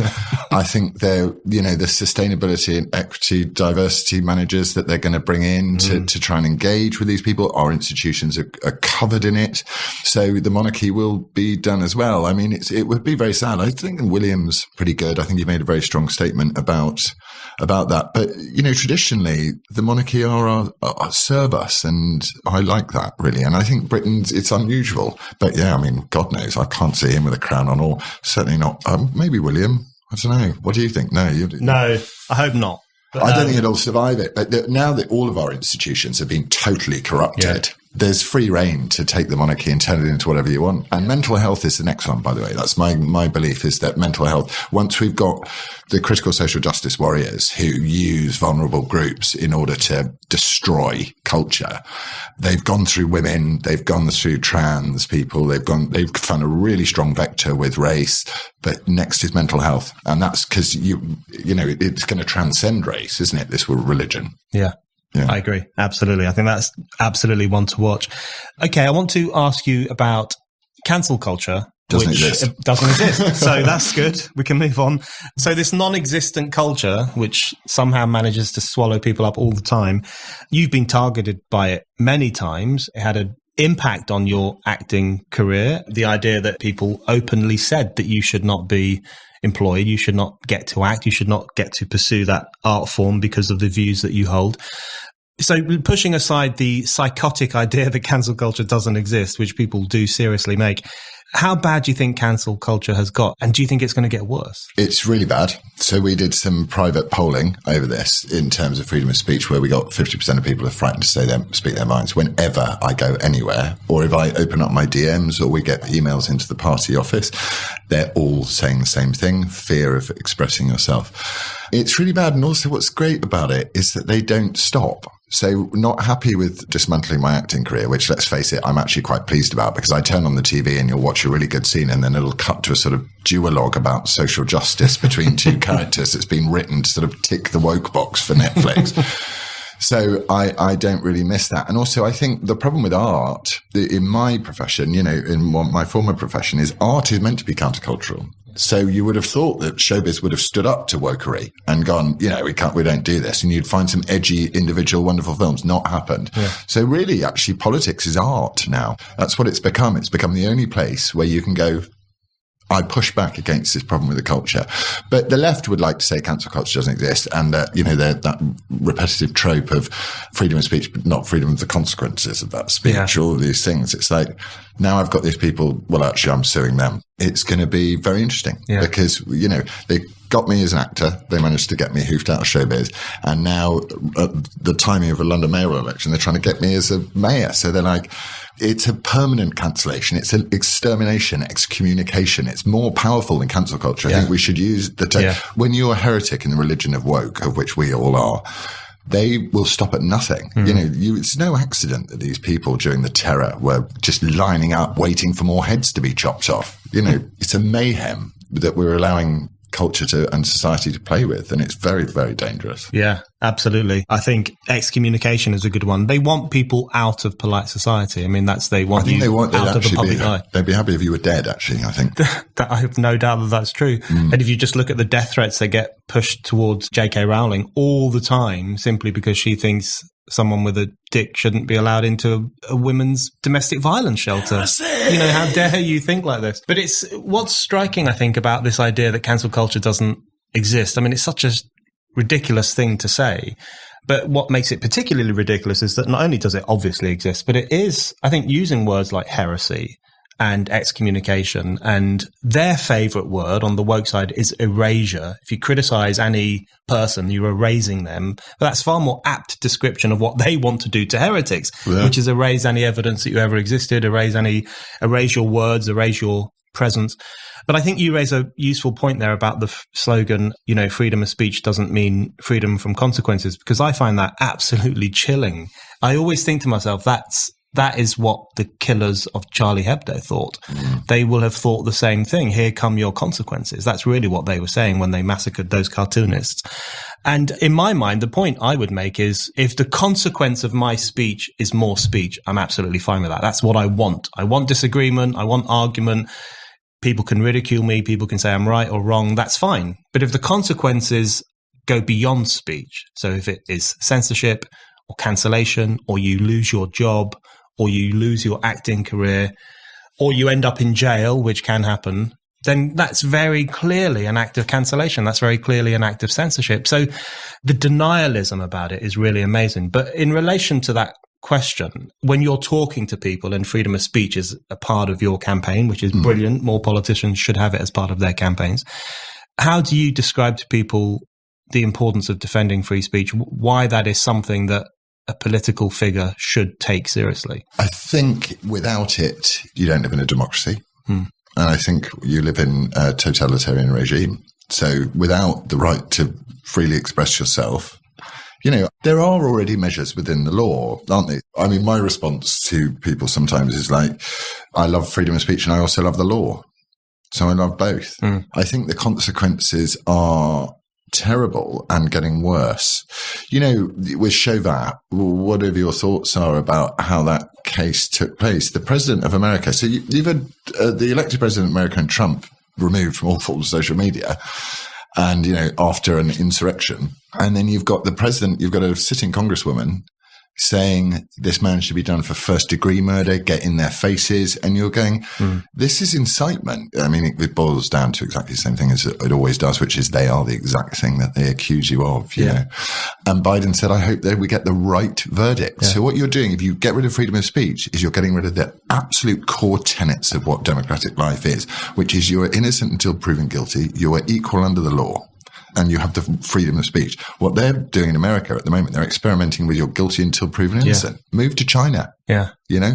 I think they're, you know, the sustainability and equity, diversity managers that they're going to bring in to try and engage with these people. Our institutions are covered in it. So the monarchy will be done as well. I mean, it would be very sad. I think William's pretty good. I think he made a very strong statement about that. But, you know, traditionally, the monarchy serve us, and I like that, really. And I think it's unusual. But yeah, I mean, God knows, I can't see him with a crown on, or certainly not. Maybe William. I don't know. What do you think? No,
I hope not. But,
I don't think it'll survive it. But now that all of our institutions have been totally corrupted, there's free reign to take the monarchy and turn it into whatever you want. And mental health is the next one, by the way. That's my belief, is that mental health, once we've got the critical social justice warriors who use vulnerable groups in order to destroy culture, they've gone through women, they've gone through trans people, they've found a really strong vector with race, but next is mental health. And that's because, you know, it's going to transcend race, isn't it? This religion.
Yeah. I agree. Absolutely. I think that's absolutely one to watch. Okay, I want to ask you about cancel culture.
Doesn't
exist. So that's good. We can move on. So this non-existent culture, which somehow manages to swallow people up all the time, you've been targeted by it many times. It had an impact on your acting career. The idea that people openly said that you should not be employed, you should not get to act, you should not get to pursue that art form because of the views that you hold. So pushing aside the psychotic idea that cancel culture doesn't exist, which people do seriously make, How bad do you think cancel culture has got? And do you think it's going to get worse?
It's really bad. So we did some private polling over this in terms of freedom of speech, where we got 50% of people are frightened to speak their minds whenever I go anywhere, or if I open up my DMs or we get emails into the party office, they're all saying the same thing, fear of expressing yourself. It's really bad. And also what's great about it is that they don't stop. So not happy with dismantling my acting career, which, let's face it, I'm actually quite pleased about, because I turn on the TV and you'll watch a really good scene and then it'll cut to a sort of duologue about social justice between two characters that's been written to sort of tick the woke box for Netflix. So I don't really miss that. And also I think the problem with art in my profession, in my former profession, is art is meant to be countercultural. So you would have thought that showbiz would have stood up to wokery and gone, we don't do this. And you'd find some edgy, individual, wonderful films. Not happened. Yeah. So really, actually, politics is art now. That's what it's become. It's become the only place where you can go, I push back against this problem with the culture. But the left would like to say cancel culture doesn't exist, and that repetitive trope of freedom of speech, but not freedom of the consequences of that speech, all of these things. It's like, now I've got these people, well, actually, I'm suing them. It's going to be very interesting because, they got me as an actor. They managed to get me hoofed out of showbiz. And now at the timing of a London mayoral election, they're trying to get me as a mayor. So they're like, it's a permanent cancellation. It's an extermination, excommunication. It's more powerful than cancel culture. I think we should use the term. When you're a heretic in the religion of woke, of which we all are, they will stop at nothing. It's no accident that these people during the terror were just lining up, waiting for more heads to be chopped off. It's a mayhem that we're allowing culture and society to play with, and it's very, very dangerous.
Yeah, absolutely. I think excommunication is a good one. They want people out of polite society. I mean, out of the public eye.
They'd be happy if you were dead, actually, I think.
I have no doubt that that's true. And if you just look at the death threats that get pushed towards J.K. Rowling all the time, simply because she thinks someone with a dick shouldn't be allowed into a women's domestic violence shelter. How dare you think like this? But it's what's striking, I think, about this idea that cancel culture doesn't exist. I mean, it's such a ridiculous thing to say. But what makes it particularly ridiculous is that not only does it obviously exist, but it is, I think, using words like heresy and excommunication, and their favourite word on the woke side is erasure. If you criticise any person, you're erasing them. But that's far more apt description of what they want to do to heretics, which is erase any evidence that you ever existed, erase your words, erase your presence. But I think you raise a useful point there about the slogan, freedom of speech doesn't mean freedom from consequences, because I find that absolutely chilling. I always think to myself, that is what the killers of Charlie Hebdo thought. They will have thought the same thing. Here come your consequences. That's really what they were saying when they massacred those cartoonists. And in my mind, the point I would make is, if the consequence of my speech is more speech, I'm absolutely fine with that. That's what I want. I want disagreement. I want argument. People can ridicule me. People can say I'm right or wrong. That's fine. But if the consequences go beyond speech, so if it is censorship or cancellation, or you lose your job, or you lose your acting career, or you end up in jail, which can happen, then that's very clearly an act of cancellation. That's very clearly an act of censorship. So the denialism about it is really amazing. But in relation to that question, when you're talking to people, and freedom of speech is a part of your campaign, which is brilliant, more politicians should have it as part of their campaigns, how do you describe to people the importance of defending free speech, why that is something that a political figure should take seriously?
I think without it, you don't live in a democracy. And I think you live in a totalitarian regime. So without the right to freely express yourself, there are already measures within the law, aren't they? I mean, my response to people sometimes is like, I love freedom of speech and I also love the law. So I love both. I think the consequences are terrible and getting worse. With Chauvin, whatever your thoughts are about how that case took place, the president of America, so you've had the elected president of America and Trump removed from all forms of social media, and after an insurrection, and then you've got the president, you've got a sitting congresswoman saying this man should be done for first-degree murder, get in their faces, and you're going, this is incitement. I mean, it boils down to exactly the same thing as it always does, which is they are the exact thing that they accuse you of, you know. And Biden said, I hope that we get the right verdict. So what you're doing, if you get rid of freedom of speech, is you're getting rid of the absolute core tenets of what democratic life is, which is you are innocent until proven guilty, you are equal under the law, and you have the freedom of speech. What they're doing in America at the moment, they're experimenting with you're guilty until proven innocent. Move to China. You know,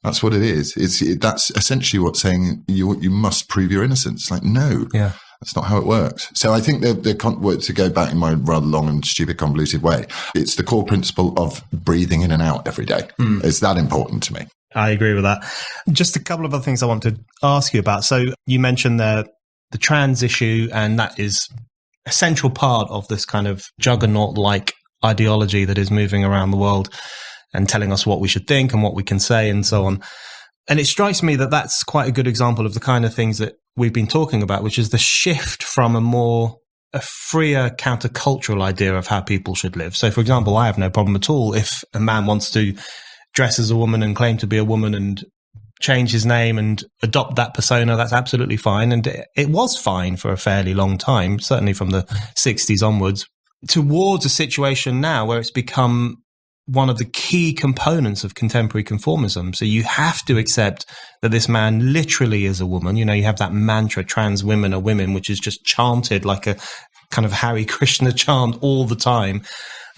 that's what it is. That's essentially what's saying you must prove your innocence. Like, no, that's not how it works. So I think to go back in my rather long and stupid convoluted way, it's the core principle of breathing in and out every day. It's that important to me.
I agree with that. Just a couple of other things I want to ask you about. So you mentioned the trans issue, and that is a central part of this kind of juggernaut-like ideology that is moving around the world and telling us what we should think and what we can say and so on. And it strikes me that that's quite a good example of the kind of things that we've been talking about, which is the shift from a freer countercultural idea of how people should live. So, for example, I have no problem at all if a man wants to dress as a woman and claim to be a woman and change his name and adopt that persona. That's absolutely fine. And it was fine for a fairly long time, certainly from the 60s onwards, towards a situation now where it's become one of the key components of contemporary conformism. So you have to accept that this man literally is a woman. You know, you have that mantra, trans women are women, which is just chanted like a kind of Hare Krishna chant all the time.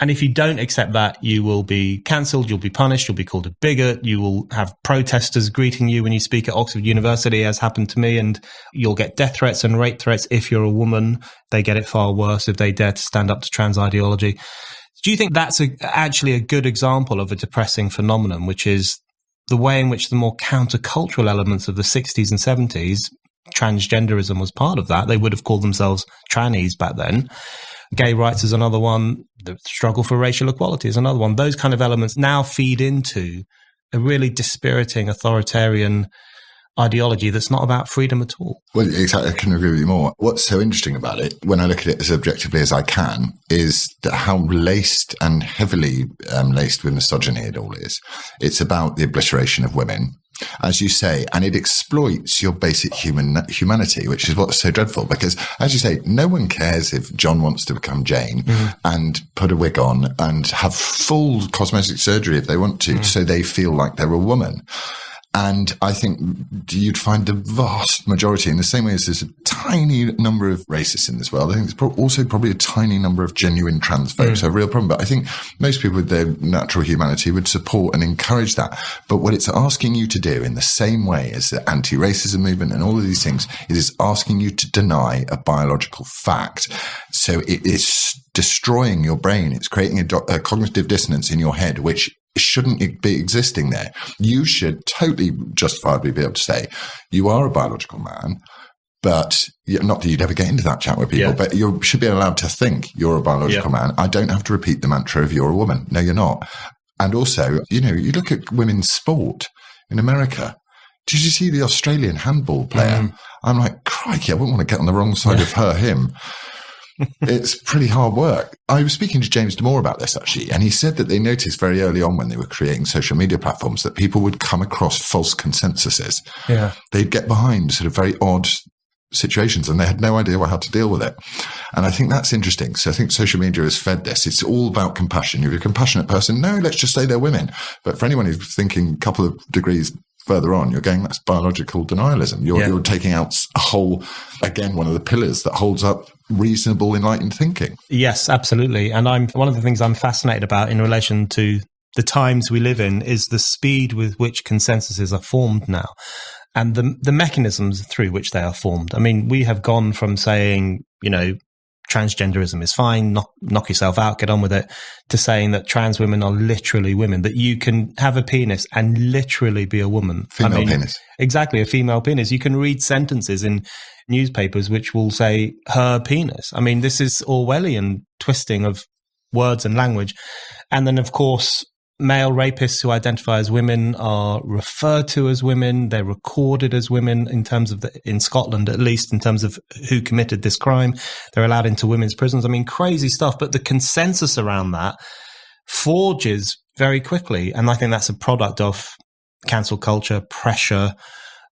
And if you don't accept that, you will be cancelled, you'll be punished, you'll be called a bigot, you will have protesters greeting you when you speak at Oxford University, as happened to me, and you'll get death threats and rape threats if you're a woman. They get it far worse if they dare to stand up to trans ideology. Do you think that's actually a good example of a depressing phenomenon, which is the way in which the more countercultural elements of the 60s and 70s, transgenderism was part of that. They would have called themselves trannies back then. Gay rights is another one. The struggle for racial equality is another one. Those kind of elements now feed into a really dispiriting authoritarian ideology that's not about freedom at all.
Well, exactly. I couldn't agree with you more. What's so interesting about it, when I look at it as objectively as I can, is that how laced and heavily laced with misogyny it all is. It's about the obliteration of women, as you say, and it exploits your basic humanity, which is what's so dreadful. Because, as you say, no one cares if John wants to become Jane and put a wig on and have full cosmetic surgery if they want to, so they feel like they're a woman. And I think you'd find the vast majority, in the same way as there's a tiny number of racists in this world, I think there's also probably a tiny number of genuine trans folks, a real problem. But I think most people with their natural humanity would support and encourage that. But what it's asking you to do, in the same way as the anti-racism movement and all of these things, it is asking you to deny a biological fact. So it is destroying your brain. It's creating a cognitive dissonance in your head, which shouldn't be existing there. You should totally justifiably be able to say, you are a biological man, but not that you'd ever get into that chat with people, but you should be allowed to think you're a biological man. I don't have to repeat the mantra of you're a woman. No, you're not. And also, you know, you look at women's sport in America. Did you see the Australian handball player? I'm like, crikey, I wouldn't want to get on the wrong side of him. It's pretty hard work. I was speaking to James Damore about this, actually, and he said that they noticed very early on when they were creating social media platforms that people would come across false consensuses. They'd get behind sort of very odd situations and they had no idea how to deal with it. And I think that's interesting. So I think social media has fed this. It's all about compassion. You're a compassionate person. No, let's just say they're women. But for anyone who's thinking a couple of degrees further on, you're going, that's biological denialism. You're taking out a whole, again, one of the pillars that holds up reasonable, enlightened thinking.
Yes, absolutely. And one of the things I'm fascinated about in relation to the times we live in is the speed with which consensuses are formed now and the mechanisms through which they are formed. I mean, we have gone from saying, you know, transgenderism is fine, knock yourself out, get on with it, to saying that trans women are literally women, that you can have a penis and literally be a woman.
Female penis.
Exactly, a female penis. You can read sentences in newspapers which will say her penis. I mean, this is Orwellian twisting of words and language. And then, of course, male rapists who identify as women are referred to as women. They're recorded as women in Scotland, at least, in terms of who committed this crime. They're allowed into women's prisons. I mean, crazy stuff. But the consensus around that forges very quickly. And I think that's a product of cancel culture, pressure,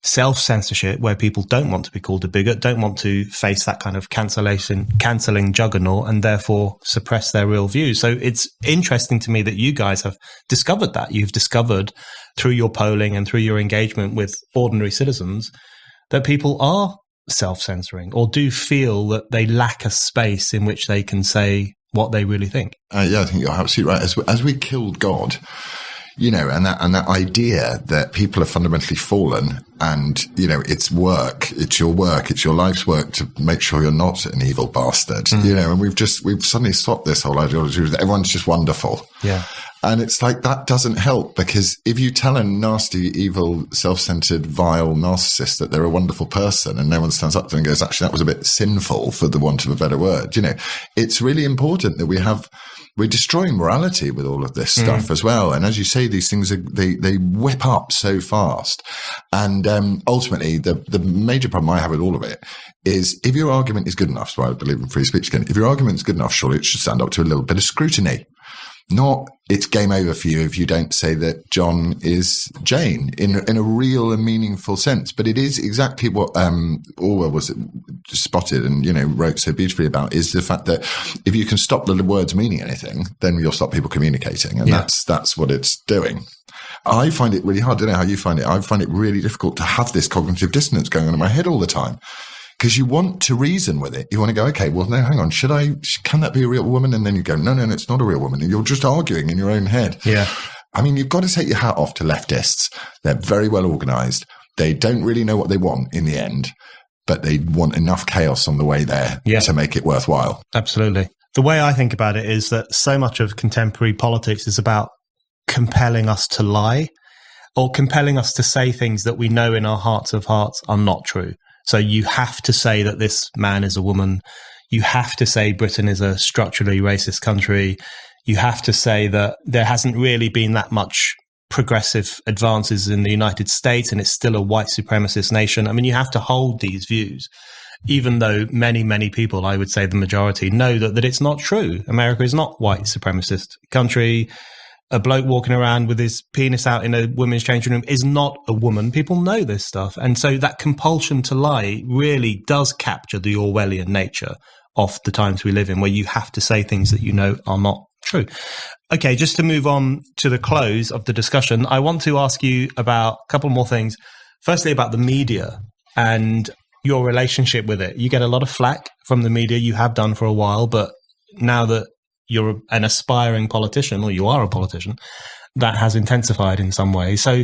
self-censorship, where people don't want to be called a bigot, don't want to face that kind of cancelling juggernaut, and therefore suppress their real views. So it's interesting to me that you guys have discovered that. You've discovered through your polling and through your engagement with ordinary citizens that people are self-censoring or do feel that they lack a space in which they can say what they really think.
Yeah, I think you're absolutely right. As we killed God, you know, and that idea that people have fundamentally fallen, and, you know, it's your life's work to make sure you're not an evil bastard, you know, and we've suddenly stopped this whole ideology that everyone's just wonderful.
Yeah.
And it's like, that doesn't help, because if you tell a nasty, evil, self-centered, vile narcissist that they're a wonderful person and no one stands up to them and goes, actually, that was a bit sinful, for the want of a better word, you know, it's really important that we're destroying morality with all of this stuff as well. And as you say, these things they whip up so fast. And ultimately, the major problem I have with all of it is, if your argument is good enough, so I believe in free speech again, if your argument is good enough, surely it should stand up to a little bit of scrutiny. Not, it's game over for you if you don't say that John is Jane in a real and meaningful sense. But it is exactly what Orwell was spotted and, you know, wrote so beautifully about, is the fact that if you can stop the words meaning anything, then you'll stop people communicating. And that's what it's doing. I find it really hard. I don't know how you find it. I find it really difficult to have this cognitive dissonance going on in my head all the time. Because you want to reason with it. You want to go, okay, well, no, hang on. Can that be a real woman? And then you go, no, it's not a real woman. And you're just arguing in your own head.
Yeah.
I mean, you've got to take your hat off to leftists. They're very well organized. They don't really know what they want in the end, but they want enough chaos on the way there to make it worthwhile.
Absolutely. The way I think about it is that so much of contemporary politics is about compelling us to lie, or compelling us to say things that we know in our hearts of hearts are not true. So you have to say that this man is a woman. You have to say Britain is a structurally racist country. You have to say that there hasn't really been that much progressive advances in the United States and it's still a white supremacist nation. I mean, you have to hold these views, even though many, many people, I would say the majority, know that it's not true. America is not a white supremacist country. A bloke walking around with his penis out in a women's changing room is not a woman. People know this stuff. And so that compulsion to lie really does capture the Orwellian nature of the times we live in, where you have to say things that you know are not true. Okay, just to move on to the close of the discussion, I want to ask you about a couple more things. Firstly, about the media and your relationship with it. You get a lot of flack from the media. You have done for a while, but now that you're an aspiring politician, or you are a politician, that has intensified in some way. So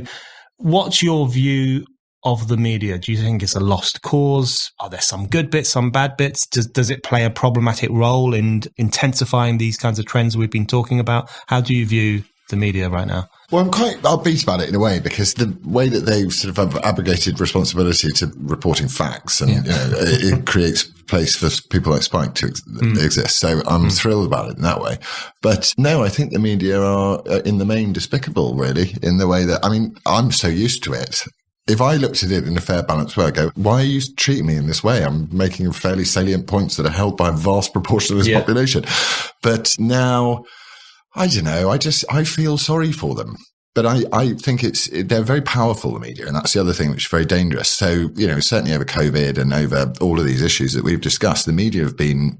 what's your view of the media? Do you think it's a lost cause? Are there some good bits, some bad bits? Does it play a problematic role in intensifying these kinds of trends we've been talking about? How do you view the media right now?
Well, I'm quite upbeat about it in a way, because the way that they've sort of abrogated responsibility to reporting facts, and you know, it creates place for people like Spike to exist. So I'm thrilled about it in that way. But no, I think the media are in the main despicable, really, in the way that, I mean, I'm so used to it. If I looked at it in a fair, balanced way, I go, why are you treating me in this way? I'm making fairly salient points that are held by a vast proportion of this population. But now, I don't know. I feel sorry for them. But I think they're very powerful, the media, and that's the other thing which is very dangerous. So, you know, certainly over COVID and over all of these issues that we've discussed, the media have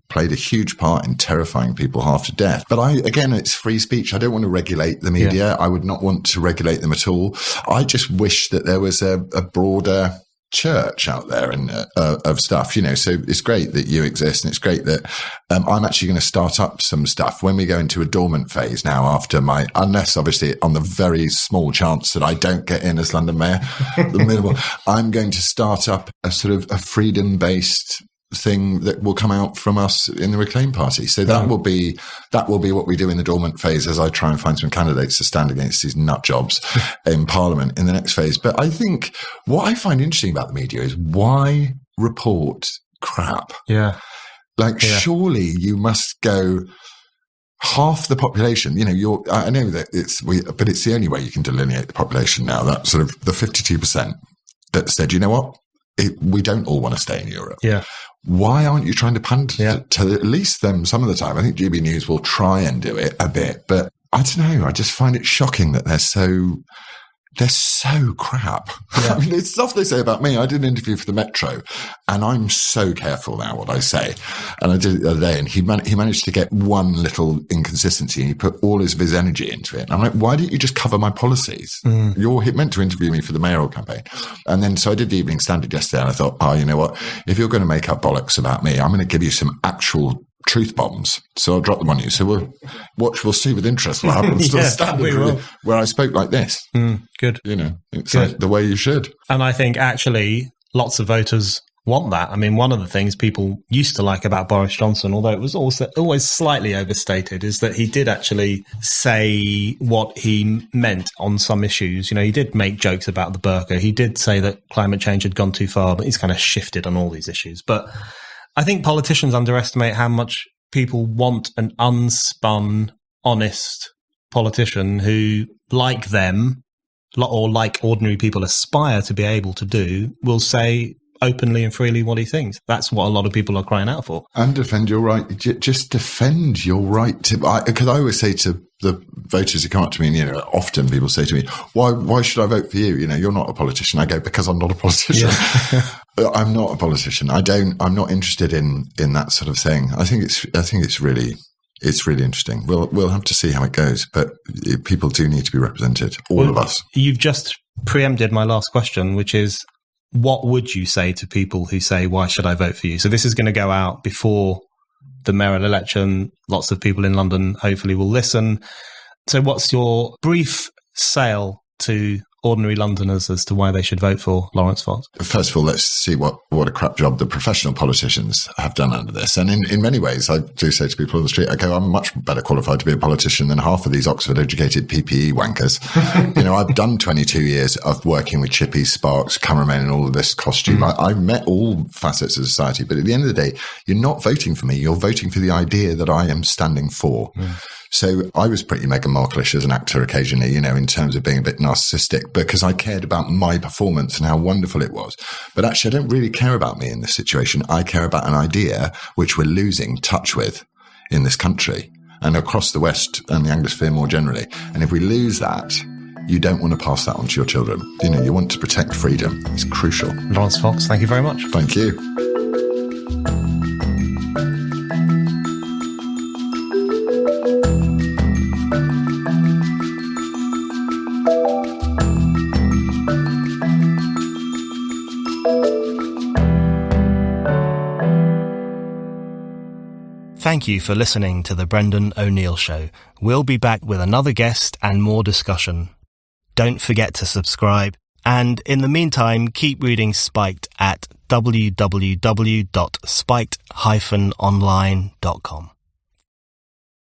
played a huge part in terrifying people half to death. But again, it's free speech. I don't want to regulate the media. Yeah. I would not want to regulate them at all. I just wish that there was a broader church out there and of stuff, you know. So it's great that you exist, and it's great that I'm actually going to start up some stuff when we go into a dormant phase now, after unless obviously on the very small chance that I don't get in as London Mayor, the minimal, I'm going to start up a sort of a freedom-based thing that will come out from us in the Reclaim Party. So that will be what we do in the dormant phase, as I try and find some candidates to stand against these nut jobs in Parliament in the next phase. But I think what I find interesting about the media is, why report crap?
Yeah.
Surely you must go, half the population, you know, I know that but it's the only way you can delineate the population now, that sort of the 52% that said, you know what? We don't all want to stay in Europe. Yeah. Why aren't you trying to pander to at least them some of the time? I think GB News will try and do it a bit, but I don't know. I just find it shocking that they're so crap. Yeah. I mean, it's stuff they say about me. I did an interview for the Metro, and I'm so careful now what I say. And I did it the other day, and he managed to get one little inconsistency, and he put all of his energy into it. And I'm like, why didn't you just cover my policies? You're meant to interview me for the mayoral campaign. And then, so I did the Evening Standard yesterday, and I thought, you know what? If you're going to make up bollocks about me, I'm going to give you some actual truth bombs. So I'll drop them on you. So we'll see with interest what happens to the Standard where I spoke like this.
Good.
You know, it's like the way you should.
And I think actually lots of voters want that. I mean, one of the things people used to like about Boris Johnson, although it was also always slightly overstated, is that he did actually say what he meant on some issues. You know, he did make jokes about the burqa. He did say that climate change had gone too far, but he's kind of shifted on all these issues. But I think politicians underestimate how much people want an unspun, honest politician who, like them, or like ordinary people aspire to be able to do, will say openly and freely what he thinks. That's what a lot of people are crying out for.
And defend your right. Just defend your right to... Because I always say to the voters who come up to me, and, you know, often people say to me, why should I vote for you? You know, you're not a politician. I go, because I'm not a politician. Yeah. I'm not a politician. I'm not interested in that sort of thing. I think it's really interesting. We'll have to see how it goes, but people do need to be represented, all of us.
You've just preempted my last question, which is, what would you say to people who say, why should I vote for you? So this is going to go out before the mayoral election. Lots of people in London hopefully will listen. So what's your brief sale to ordinary Londoners as to why they should vote for Laurence Fox?
First of all, let's see what a crap job the professional politicians have done under this. And in many ways, I do say to people on the street, okay, I'm much better qualified to be a politician than half of these Oxford-educated PPE wankers. You know, I've done 22 years of working with Chippies, Sparks, cameramen and all of this costume. I've met all facets of society. But at the end of the day, you're not voting for me. You're voting for the idea that I am standing for. So I was pretty Meghan Markle-ish as an actor occasionally, you know, in terms of being a bit narcissistic, because I cared about my performance and how wonderful it was. But actually, I don't really care about me in this situation. I care about an idea which we're losing touch with in this country and across the West and the Anglosphere more generally. And if we lose that, you don't want to pass that on to your children. You know, you want to protect freedom. It's crucial.
Laurence Fox, thank you very much.
Thank you.
Thank you for listening to The Brendan O'Neill Show. We'll be back with another guest and more discussion. Don't forget to subscribe, and in the meantime, keep reading Spiked at www.spiked-online.com.